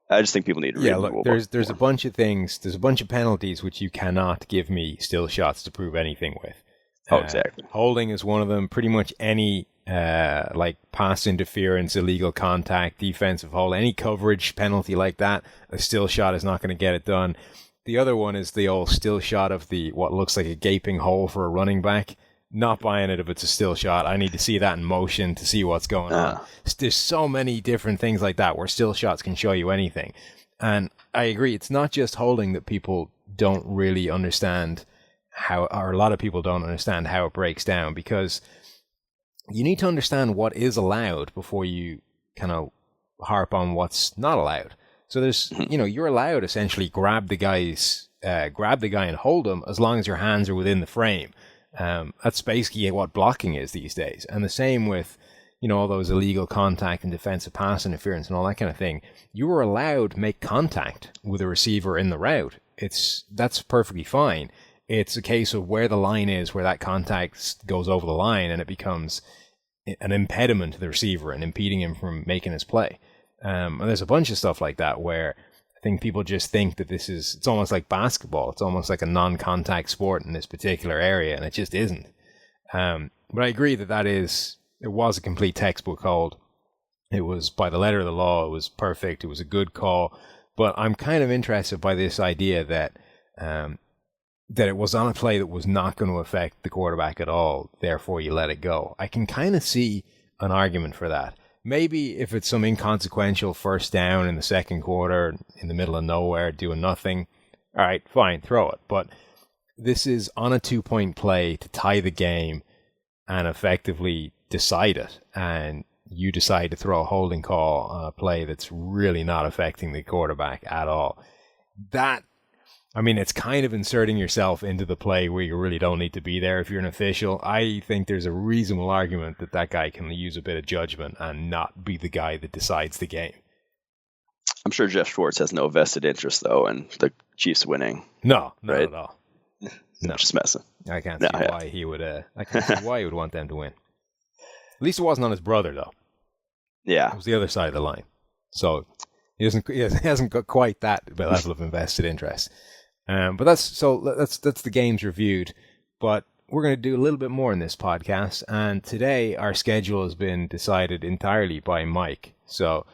I just think people need to read the rulebook. There's a bunch of things. There's a bunch of penalties which you cannot give me still shots to prove anything with. Oh, exactly. Holding is one of them. Pretty much any like pass interference, illegal contact, defensive hold, any coverage penalty like that, a still shot is not going to get it done. The other one is the old still shot of what looks like a gaping hole for a running back. Not buying it if it's a still shot. I need to see that in motion to see what's going on. There's so many different things like that where still shots can show you anything. And I agree, it's not just holding that people don't really understand or a lot of people don't understand how it breaks down, because you need to understand what is allowed before you kind of harp on what's not allowed. So there's, you're allowed essentially grab the guy and hold him as long as your hands are within the frame. That's basically what blocking is these days. And the same with, all those illegal contact and defensive pass interference and all that kind of thing. You were allowed to make contact with a receiver in the route. That's perfectly fine. It's a case of where the line is, where that contact goes over the line and it becomes an impediment to the receiver and impeding him from making his play. And there's a bunch of stuff like that where I think people just think that it's almost like basketball. It's almost like a non-contact sport in this particular area, and it just isn't. But I agree it was a complete textbook hold. It was by the letter of the law. It was perfect. It was a good call. But I'm kind of interested by this idea that it was on a play that was not going to affect the quarterback at all, therefore you let it go. I can kind of see an argument for that. Maybe if it's some inconsequential first down in the second quarter, in the middle of nowhere, doing nothing, all right, fine, throw it. But this is on a 2-point play to tie the game and effectively decide it, and you decide to throw a holding call on a play that's really not affecting the quarterback at all. It's kind of inserting yourself into the play where you really don't need to be there if you're an official. I think there's a reasonable argument that guy can use a bit of judgment and not be the guy that decides the game. I'm sure Jeff Schwartz has no vested interest, though, in the Chiefs winning. No, not right? at all. No. Just messing. I can't see why he would. I can't see why he would want them to win. At least it wasn't on his brother, though. Yeah, it was the other side of the line. So he hasn't got quite that level of invested interest. But that's the games reviewed. But we're going to do a little bit more in this podcast. And today our schedule has been decided entirely by Mike. So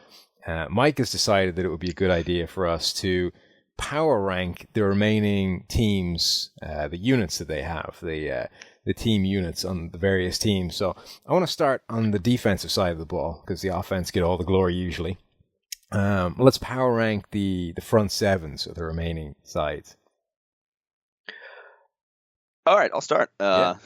Mike has decided that it would be a good idea for us to power rank the remaining teams, the units that they have, the team units on the various teams. So I want to start on the defensive side of the ball because the offense get all the glory usually. Let's power rank the front sevens of the remaining sides. All right, I'll start. At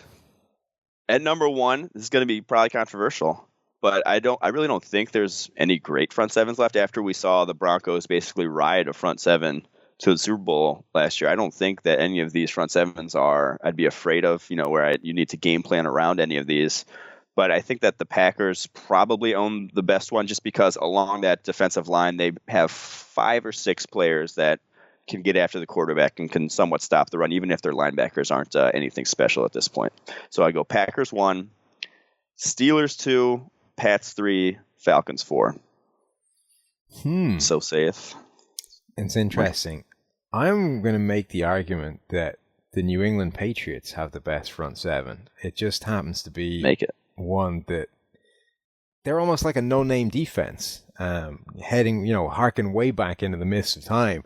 number 1, this is going to be probably controversial, but I really don't think there's any great front sevens left after we saw the Broncos basically ride a front seven to the Super Bowl last year. I don't think that any of these front sevens I'd be afraid of, where you need to game plan around any of these. But I think that the Packers probably own the best one just because along that defensive line, they have 5 or 6 players that can get after the quarterback and can somewhat stop the run, even if their linebackers aren't anything special at this point. So I go Packers 1, Steelers 2, Pats 3, Falcons 4. So safe. It's interesting. I'm going to make the argument that the New England Patriots have the best front seven. It just happens to be one that they're almost like a no-name defense, harking way back into the mists of time.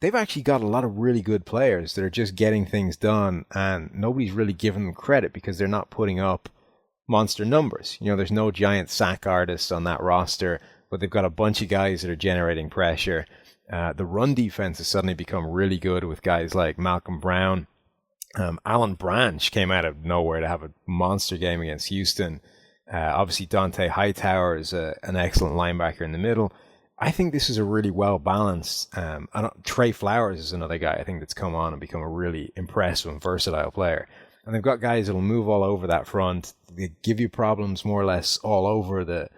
They've actually got a lot of really good players that are just getting things done, and nobody's really giving them credit because they're not putting up monster numbers. There's no giant sack artists on that roster, but they've got a bunch of guys that are generating pressure. The run defense has suddenly become really good with guys like Malcolm Brown. Alan Branch came out of nowhere to have a monster game against Houston. Obviously, Dante Hightower is an excellent linebacker in the middle. I think this is a really well-balanced... Trey Flowers is another guy I think that's come on and become a really impressive and versatile player. And they've got guys that'll move all over that front. They give you problems more or less all over the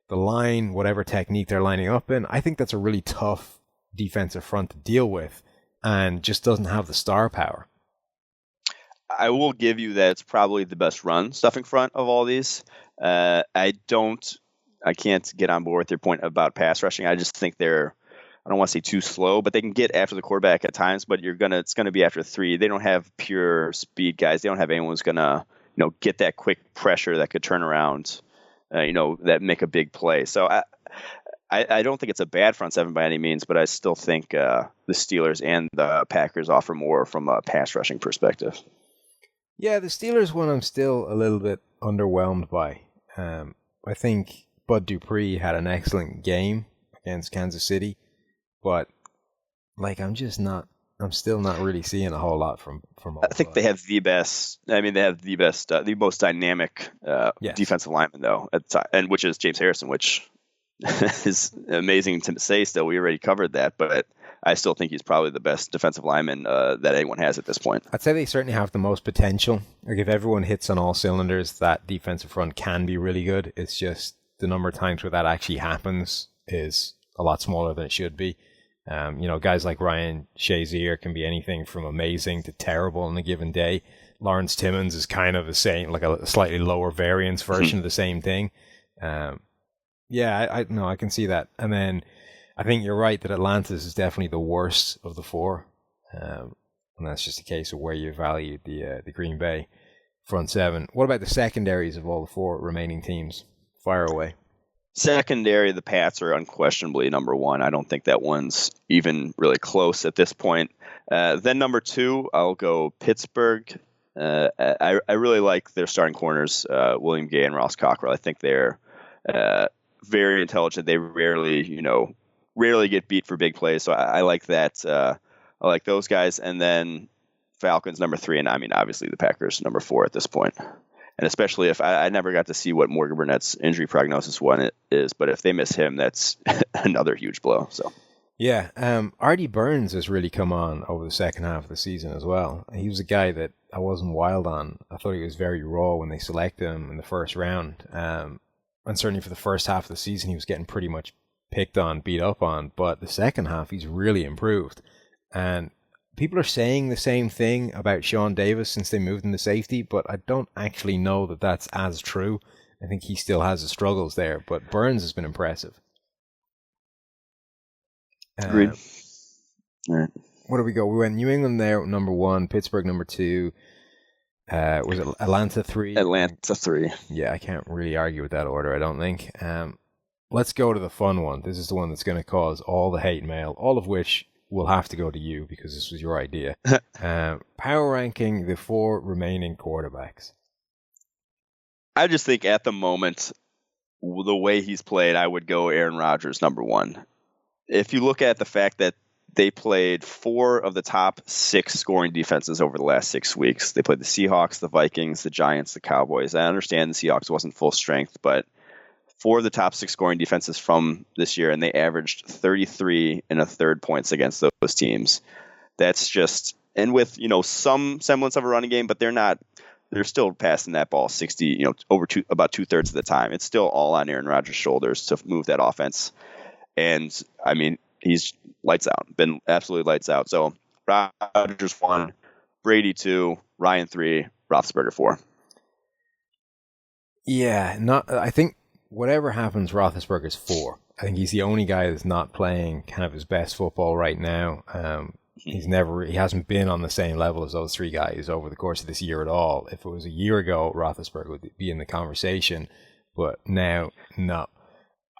line, whatever technique they're lining up in. I think that's a really tough defensive front to deal with and just doesn't have the star power. I will give you that it's probably the best run stuffing front of all these. I can't get on board with your point about pass rushing. I just think I don't want to say too slow, but they can get after the quarterback at times, but it's going to be after 3. They don't have pure speed guys. They don't have anyone who's going to, get that quick pressure that could turn around, that make a big play. So I don't think it's a bad front seven by any means, but I still think the Steelers and the Packers offer more from a pass rushing perspective. Yeah, the Steelers one I'm still a little bit underwhelmed by. I think Bud Dupree had an excellent game against Kansas City, but I'm still not really seeing a whole lot from all I think they have the best. I mean, they have the most dynamic defensive lineman though, at the time, and which is James Harrison, which is amazing to say. Still, we already covered that, but I still think he's probably the best defensive lineman that anyone has at this point. I'd say they certainly have the most potential. Like if everyone hits on all cylinders, that defensive front can be really good. It's just the number of times where that actually happens is a lot smaller than it should be. Guys like Ryan Shazier can be anything from amazing to terrible in a given day. Lawrence Timmons is kind of the same, like a slightly lower variance version of the same thing. I can see that. And then I think you're right that Atlantis is definitely the worst of the 4. And that's just a case of where you valued the Green Bay front 7. What about the secondaries of all the 4 remaining teams? Fire away. Secondary, the Pats are unquestionably number 1. I don't think that one's even really close at this point. Then number 2, I'll go Pittsburgh. I really like their starting corners, William Gay and Ross Cockrell. I think they're very intelligent. They rarely get beat for big plays. So I like that. I like those guys. And then Falcons number 3. And I mean, obviously the Packers number 4 at this point. And especially if I never got to see what Morgan Burnett's injury prognosis one is, but if they miss him, that's another huge blow. So, yeah, Artie Burns has really come on over the second half of the season as well. He was a guy that I wasn't wild on. I thought he was very raw when they selected him in the first round. And certainly for the first half of the season, he was getting pretty much picked on, beat up on. But the second half, he's really improved. And people are saying the same thing about Sean Davis since they moved into safety, but I don't actually know that that's as true. I think he still has his struggles there, but Burns has been impressive. Agreed. All right. Where do we go? We went New England there, number 1, Pittsburgh, number 2. Was it Atlanta 3? Atlanta 3. Yeah, I can't really argue with that order, I don't think. Let's go to the fun one. This is the one that's going to cause all the hate mail, all of which will have to go to you because this was your idea. Power ranking the 4 remaining quarterbacks. I just think at the moment, the way he's played, I would go Aaron Rodgers number 1. If you look at the fact that they played 4 of the top 6 scoring defenses over the last 6 weeks. They played the Seahawks, the Vikings, the Giants, the Cowboys. I understand the Seahawks wasn't full strength, but 4 of the top 6 scoring defenses from this year, and they averaged 33 1/3 points against those teams. That's just, and with, some semblance of a running game, but they're still passing that ball 60, about 2/3 of the time. It's still all on Aaron Rodgers' shoulders to move that offense. And I mean, he's lights out, been absolutely lights out. So Rodgers 1, Brady 2, Ryan 3, Roethlisberger 4. Yeah, I think whatever happens, Roethlisberger's 4. I think he's the only guy that's not playing kind of his best football right now. He hasn't been on the same level as those 3 guys over the course of this year at all. If it was a year ago, Roethlisberger would be in the conversation, but now, no.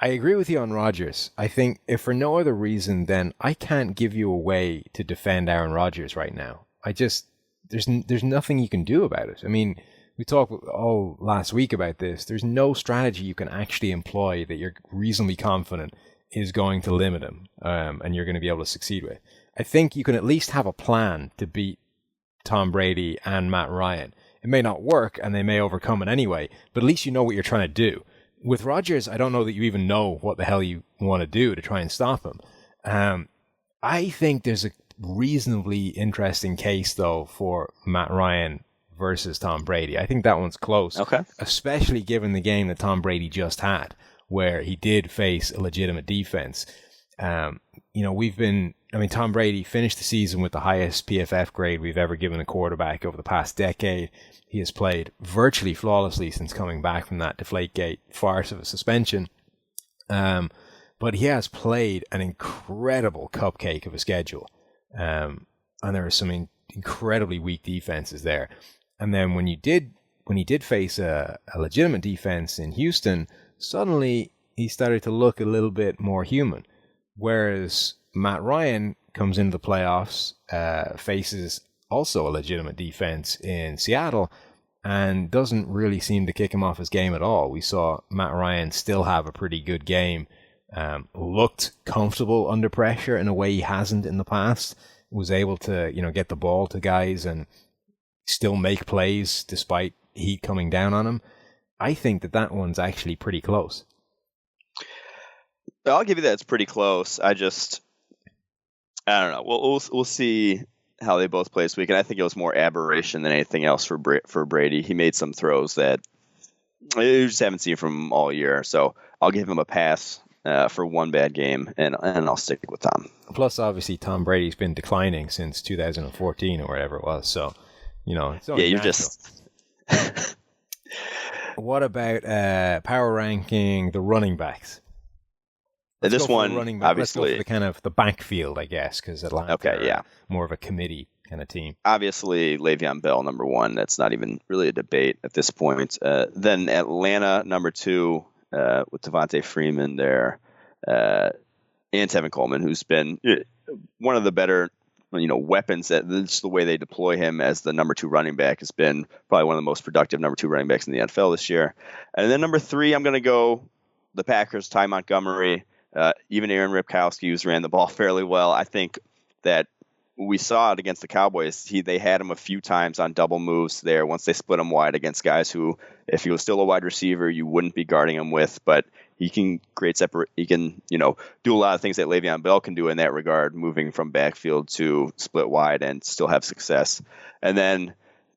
I agree with you on Rodgers. I think if for no other reason, then I can't give you a way to defend Aaron Rodgers right now. There's nothing you can do about it. I mean, we talked all last week about this. There's no strategy you can actually employ that you're reasonably confident is going to limit him, and you're going to be able to succeed with. I think you can at least have a plan to beat Tom Brady and Matt Ryan. It may not work, and they may overcome it anyway, but at least you know what you're trying to do. With Rodgers, I don't know that you even know what the hell you want to do to try and stop him. I think there's a reasonably interesting case, though, for Matt Ryan versus Tom Brady. I think that one's close, Okay. especially given the game that Tom Brady just had, where he did face a legitimate defense. Tom Brady finished the season with the highest PFF grade we've ever given a quarterback over the past decade. He has played virtually flawlessly since coming back from that Deflategate farce of a suspension. But he has played an incredible cupcake of a schedule. And there are some incredibly weak defenses there. And then when he did face a legitimate defense in Houston, suddenly he started to look a little bit more human. Whereas Matt Ryan comes into the playoffs, faces also a legitimate defense in Seattle, and doesn't really seem to kick him off his game at all. We saw Matt Ryan still have a pretty good game, looked comfortable under pressure in a way he hasn't in the past, was able to, get the ball to guys and still make plays despite heat coming down on him. I think that one's actually pretty close. I'll give you that. It's pretty close. I don't know. We'll see how they both play this week. And I think it was more aberration than anything else for Brady. He made some throws that you just haven't seen from him all year. So I'll give him a pass for one bad game, and I'll stick with Tom. Plus, obviously, Tom Brady's been declining since 2014 or whatever it was. So, it's only you're natural. just... What about power ranking the running backs? This one, obviously, let's go for the kind of the backfield, I guess, because Atlanta are more of a committee kind of team. Obviously, Le'Veon Bell, number one. That's not even really a debate at this point. Then Atlanta, number two, with Devontae Freeman there, and Tevin Coleman, who's been one of the better, weapons. That's the way they deploy him as the number two running back has been probably one of the most productive number two running backs in the NFL this year. And then number three, I'm going to go the Packers, Ty Montgomery. Even Aaron Ripkowski, who's ran the ball fairly well. I think that we saw it against the Cowboys. They had him a few times on double moves there once they split him wide against guys who, if he was still a wide receiver, you wouldn't be guarding him with. But he can he can, do a lot of things that Le'Veon Bell can do in that regard, moving from backfield to split wide and still have success. And then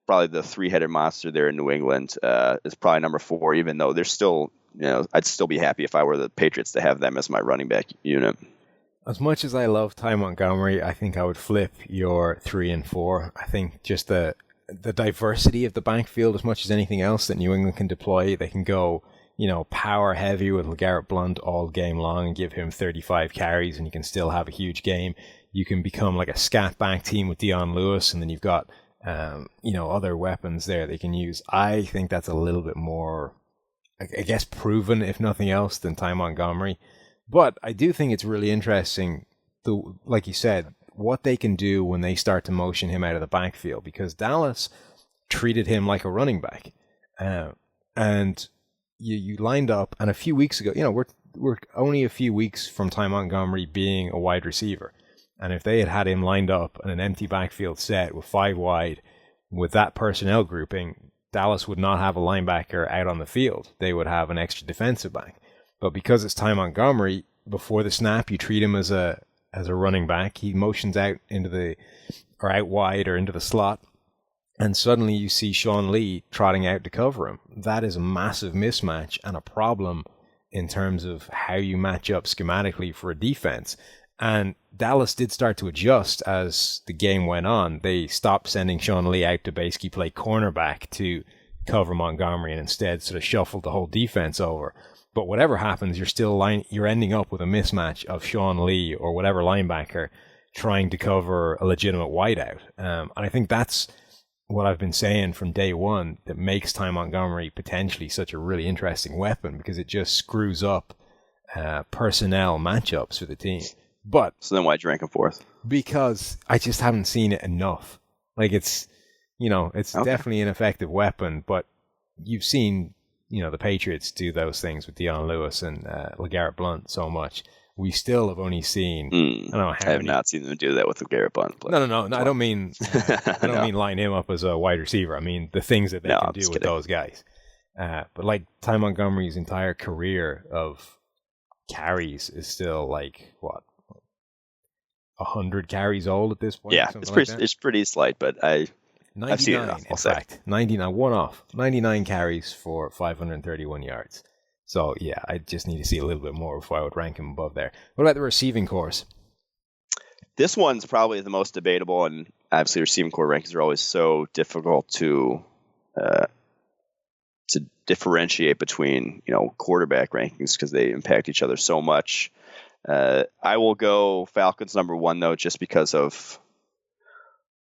probably the three-headed monster there in New England is probably number four, even though they're still, I'd still be happy if I were the Patriots to have them as my running back unit. As much as I love Ty Montgomery, I think I would flip your 3 and 4. I think just the diversity of the backfield, as much as anything else that New England can deploy, they can go, power heavy with LeGarrette Blount all game long and give him 35 carries, and you can still have a huge game. You can become like a scat back team with Dion Lewis, and then you've got, other weapons there they can use. I think that's a little bit more, I guess, proven, if nothing else, than Ty Montgomery. But I do think it's really interesting, like you said, what they can do when they start to motion him out of the backfield, because Dallas treated him like a running back. And you lined up, and a few weeks ago, we're only a few weeks from Ty Montgomery being a wide receiver. And if they had him lined up in an empty backfield set with 5 wide, with that personnel grouping, Dallas would not have a linebacker out on the field. They would have an extra defensive back. But because it's Ty Montgomery, before the snap, you treat him as a running back. He motions out out wide or into the slot, and suddenly you see Sean Lee trotting out to cover him. That is a massive mismatch and a problem in terms of how you match up schematically for a defense. And Dallas did start to adjust as the game went on. They stopped sending Sean Lee out to basically play cornerback to cover Montgomery and instead sort of shuffled the whole defense over. But whatever happens, you're ending up with a mismatch of Sean Lee or whatever linebacker trying to cover a legitimate wideout. And I think that's what I've been saying from day one that makes Ty Montgomery potentially such a really interesting weapon, because it just screws up personnel matchups for the team. But so then why'd you rank him fourth? Because I just haven't seen it enough. Like it's definitely an effective weapon, but you've seen the Patriots do those things with Dion Lewis and LeGarrette Blount so much. We still have only seen. I have not seen them do that with LeGarrette Blount. No. I don't mean. I don't mean line him up as a wide receiver. I mean the things that they can do with those guys. But like Ty Montgomery's entire career of carries is still like 100 carries old at this point. Yeah, it's pretty slight, but I've seen 99, enough, in fact. 99, one off. 99 carries for 531 yards. So, yeah, I just need to see a little bit more before I would rank him above there. What about the receiving course? This one's probably the most debatable, and obviously receiving core rankings are always so difficult to differentiate between, quarterback rankings because they impact each other so much. I will go Falcons number 1 though, just because of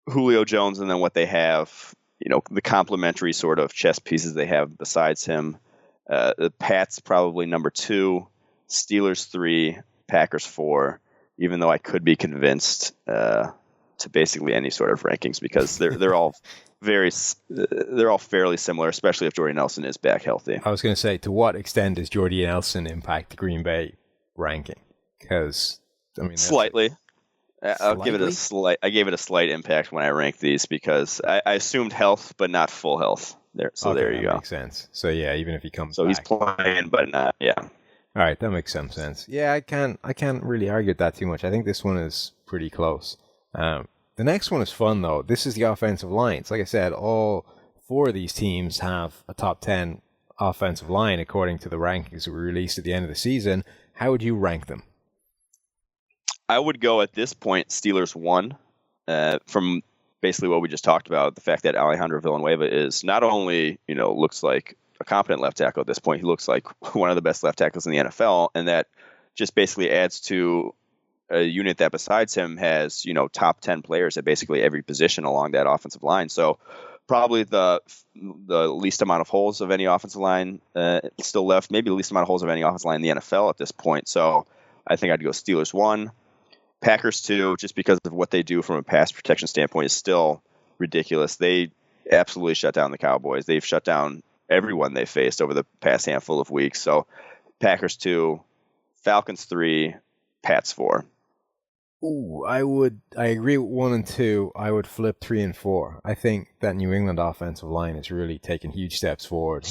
Julio Jones and then what they have, the complementary sort of chess pieces they have besides him. The Pats probably number 2, Steelers 3, Packers 4. Even though I could be convinced to basically any sort of rankings because they're all fairly similar, especially if Jordy Nelson is back healthy. I was going to say, to what extent does Jordy Nelson impact the Green Bay ranking? Because slightly. I gave it a slight impact when I ranked these because I assumed health, but not full health. There you go. Makes sense. So yeah, even if he comes back. He's playing, but not. Yeah. All right, that makes some sense. Yeah, I can't really argue with that too much. I think this one is pretty close. The next one is fun though. This is the offensive lines. Like I said, all 4 of these teams have a top 10 offensive line according to the rankings that were released at the end of the season. How would you rank them? I would go at this point Steelers 1 from basically what we just talked about. The fact that Alejandro Villanueva is not only looks like a competent left tackle at this point. He looks like one of the best left tackles in the NFL, and that just basically adds to a unit that besides him has, top 10 players at basically every position along that offensive line. So probably the least amount of holes of any offensive line still left, maybe the least amount of holes of any offensive line in the NFL at this point. So I think I'd go Steelers 1, Packers 2, just because of what they do from a pass protection standpoint is still ridiculous. They absolutely shut down the Cowboys. They've shut down everyone they faced over the past handful of weeks. So Packers 2, Falcons 3, Pats 4. Ooh, I agree with 1 and 2. I would flip 3 and 4. I think that New England offensive line is really taking huge steps forward.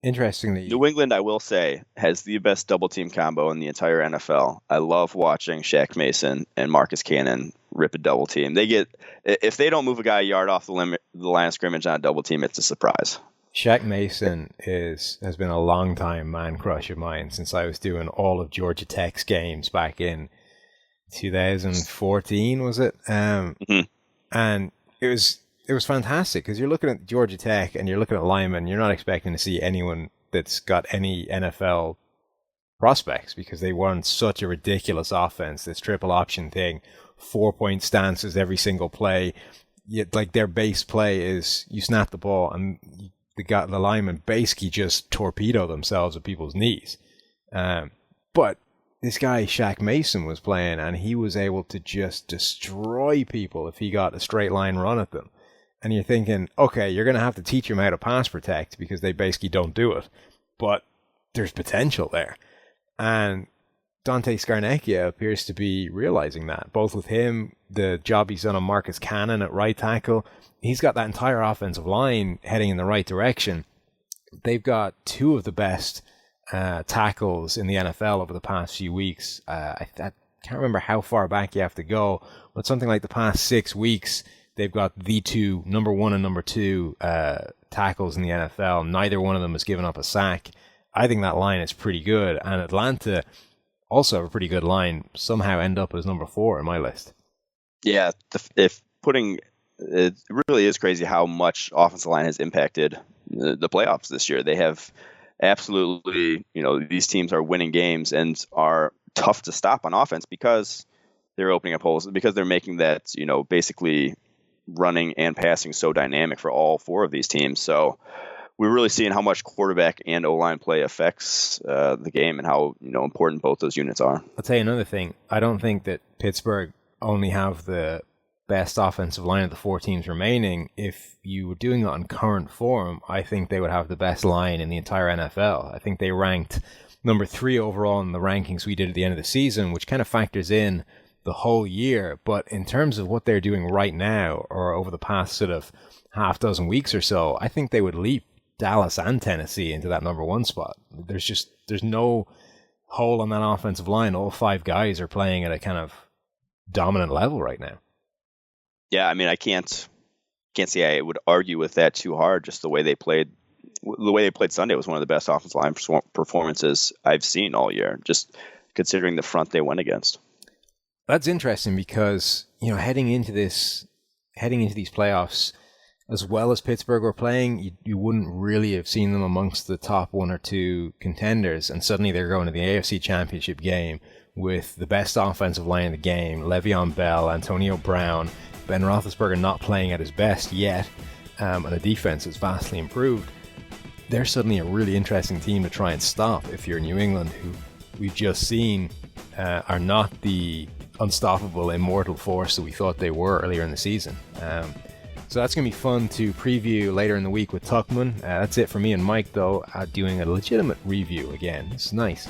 Interestingly, New England, I will say, has the best double team combo in the entire NFL. I love watching Shaq Mason and Marcus Cannon rip a double team. If they don't move a guy a yard off the line of scrimmage on a double team, it's a surprise. Shaq Mason has been a long time man crush of mine since I was doing all of Georgia Tech's games back in 2014, was it? Mm-hmm. And it was fantastic because you're looking at Georgia Tech and you're looking at linemen. You're not expecting to see anyone that's got any NFL prospects because they run such a ridiculous offense. This triple option thing, 4-point stances every single play. Like their base play is you snap the ball and the linemen basically just torpedo themselves at people's knees. But this guy, Shaq Mason, was playing, and he was able to just destroy people if he got a straight line run at them. And you're thinking, okay, you're going to have to teach him how to pass protect because they basically don't do it. But there's potential there. And Dante Scarnecchia appears to be realizing that, both with him, the job he's done on Marcus Cannon at right tackle. He's got that entire offensive line heading in the right direction. They've got 2 of the best tackles in the NFL over the past few weeks. I can't remember how far back you have to go, but something like the past 6 weeks, they've got the 2, number 1 and number 2 tackles in the NFL. Neither one of them has given up a sack. I think that line is pretty good, and Atlanta also have a pretty good line, somehow end up as number 4 in my list. Yeah, it really is crazy how much offensive line has impacted the playoffs this year. They have absolutely, these teams are winning games and are tough to stop on offense because they're opening up holes, because they're making that, basically running and passing so dynamic for all 4 of these teams. So we're really seeing how much quarterback and O-line play affects the game and how, important both those units are. I'll tell you another thing. I don't think that Pittsburgh only have the best offensive line of the 4 teams remaining. If you were doing it on current form, I think they would have the best line in the entire NFL. I think they ranked number 3 overall in the rankings we did at the end of the season, which kind of factors in the whole year. But in terms of what they're doing right now, or over the past sort of half dozen weeks or so, I think they would leap Dallas and Tennessee into that number 1 spot. There's no hole on that offensive line. All 5 guys are playing at a kind of dominant level right now. Yeah, I mean, I can't can't say I would argue with that too hard. Just the way they played Sunday was one of the best offensive line performances I've seen all year, just considering the front they went against. That's interesting because, heading into these playoffs, as well as Pittsburgh were playing, you wouldn't really have seen them amongst the top one or two contenders, and suddenly they're going to the AFC Championship game with the best offensive line in the game, Le'Veon Bell, Antonio Brown, Ben Roethlisberger not playing at his best yet, and the defense has vastly improved. They're suddenly a really interesting team to try and stop if you're New England, who we've just seen are not the unstoppable, immortal force that we thought they were earlier in the season. So that's going to be fun to preview later in the week with Tuckman. That's it for me and Mike, though, doing a legitimate review again. This is nice.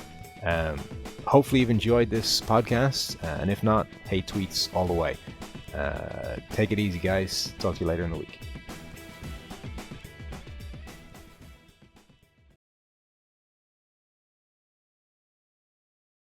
Hopefully you've enjoyed this podcast, and if not, hate tweets all the way. Take it easy, guys. Talk to you later in the week.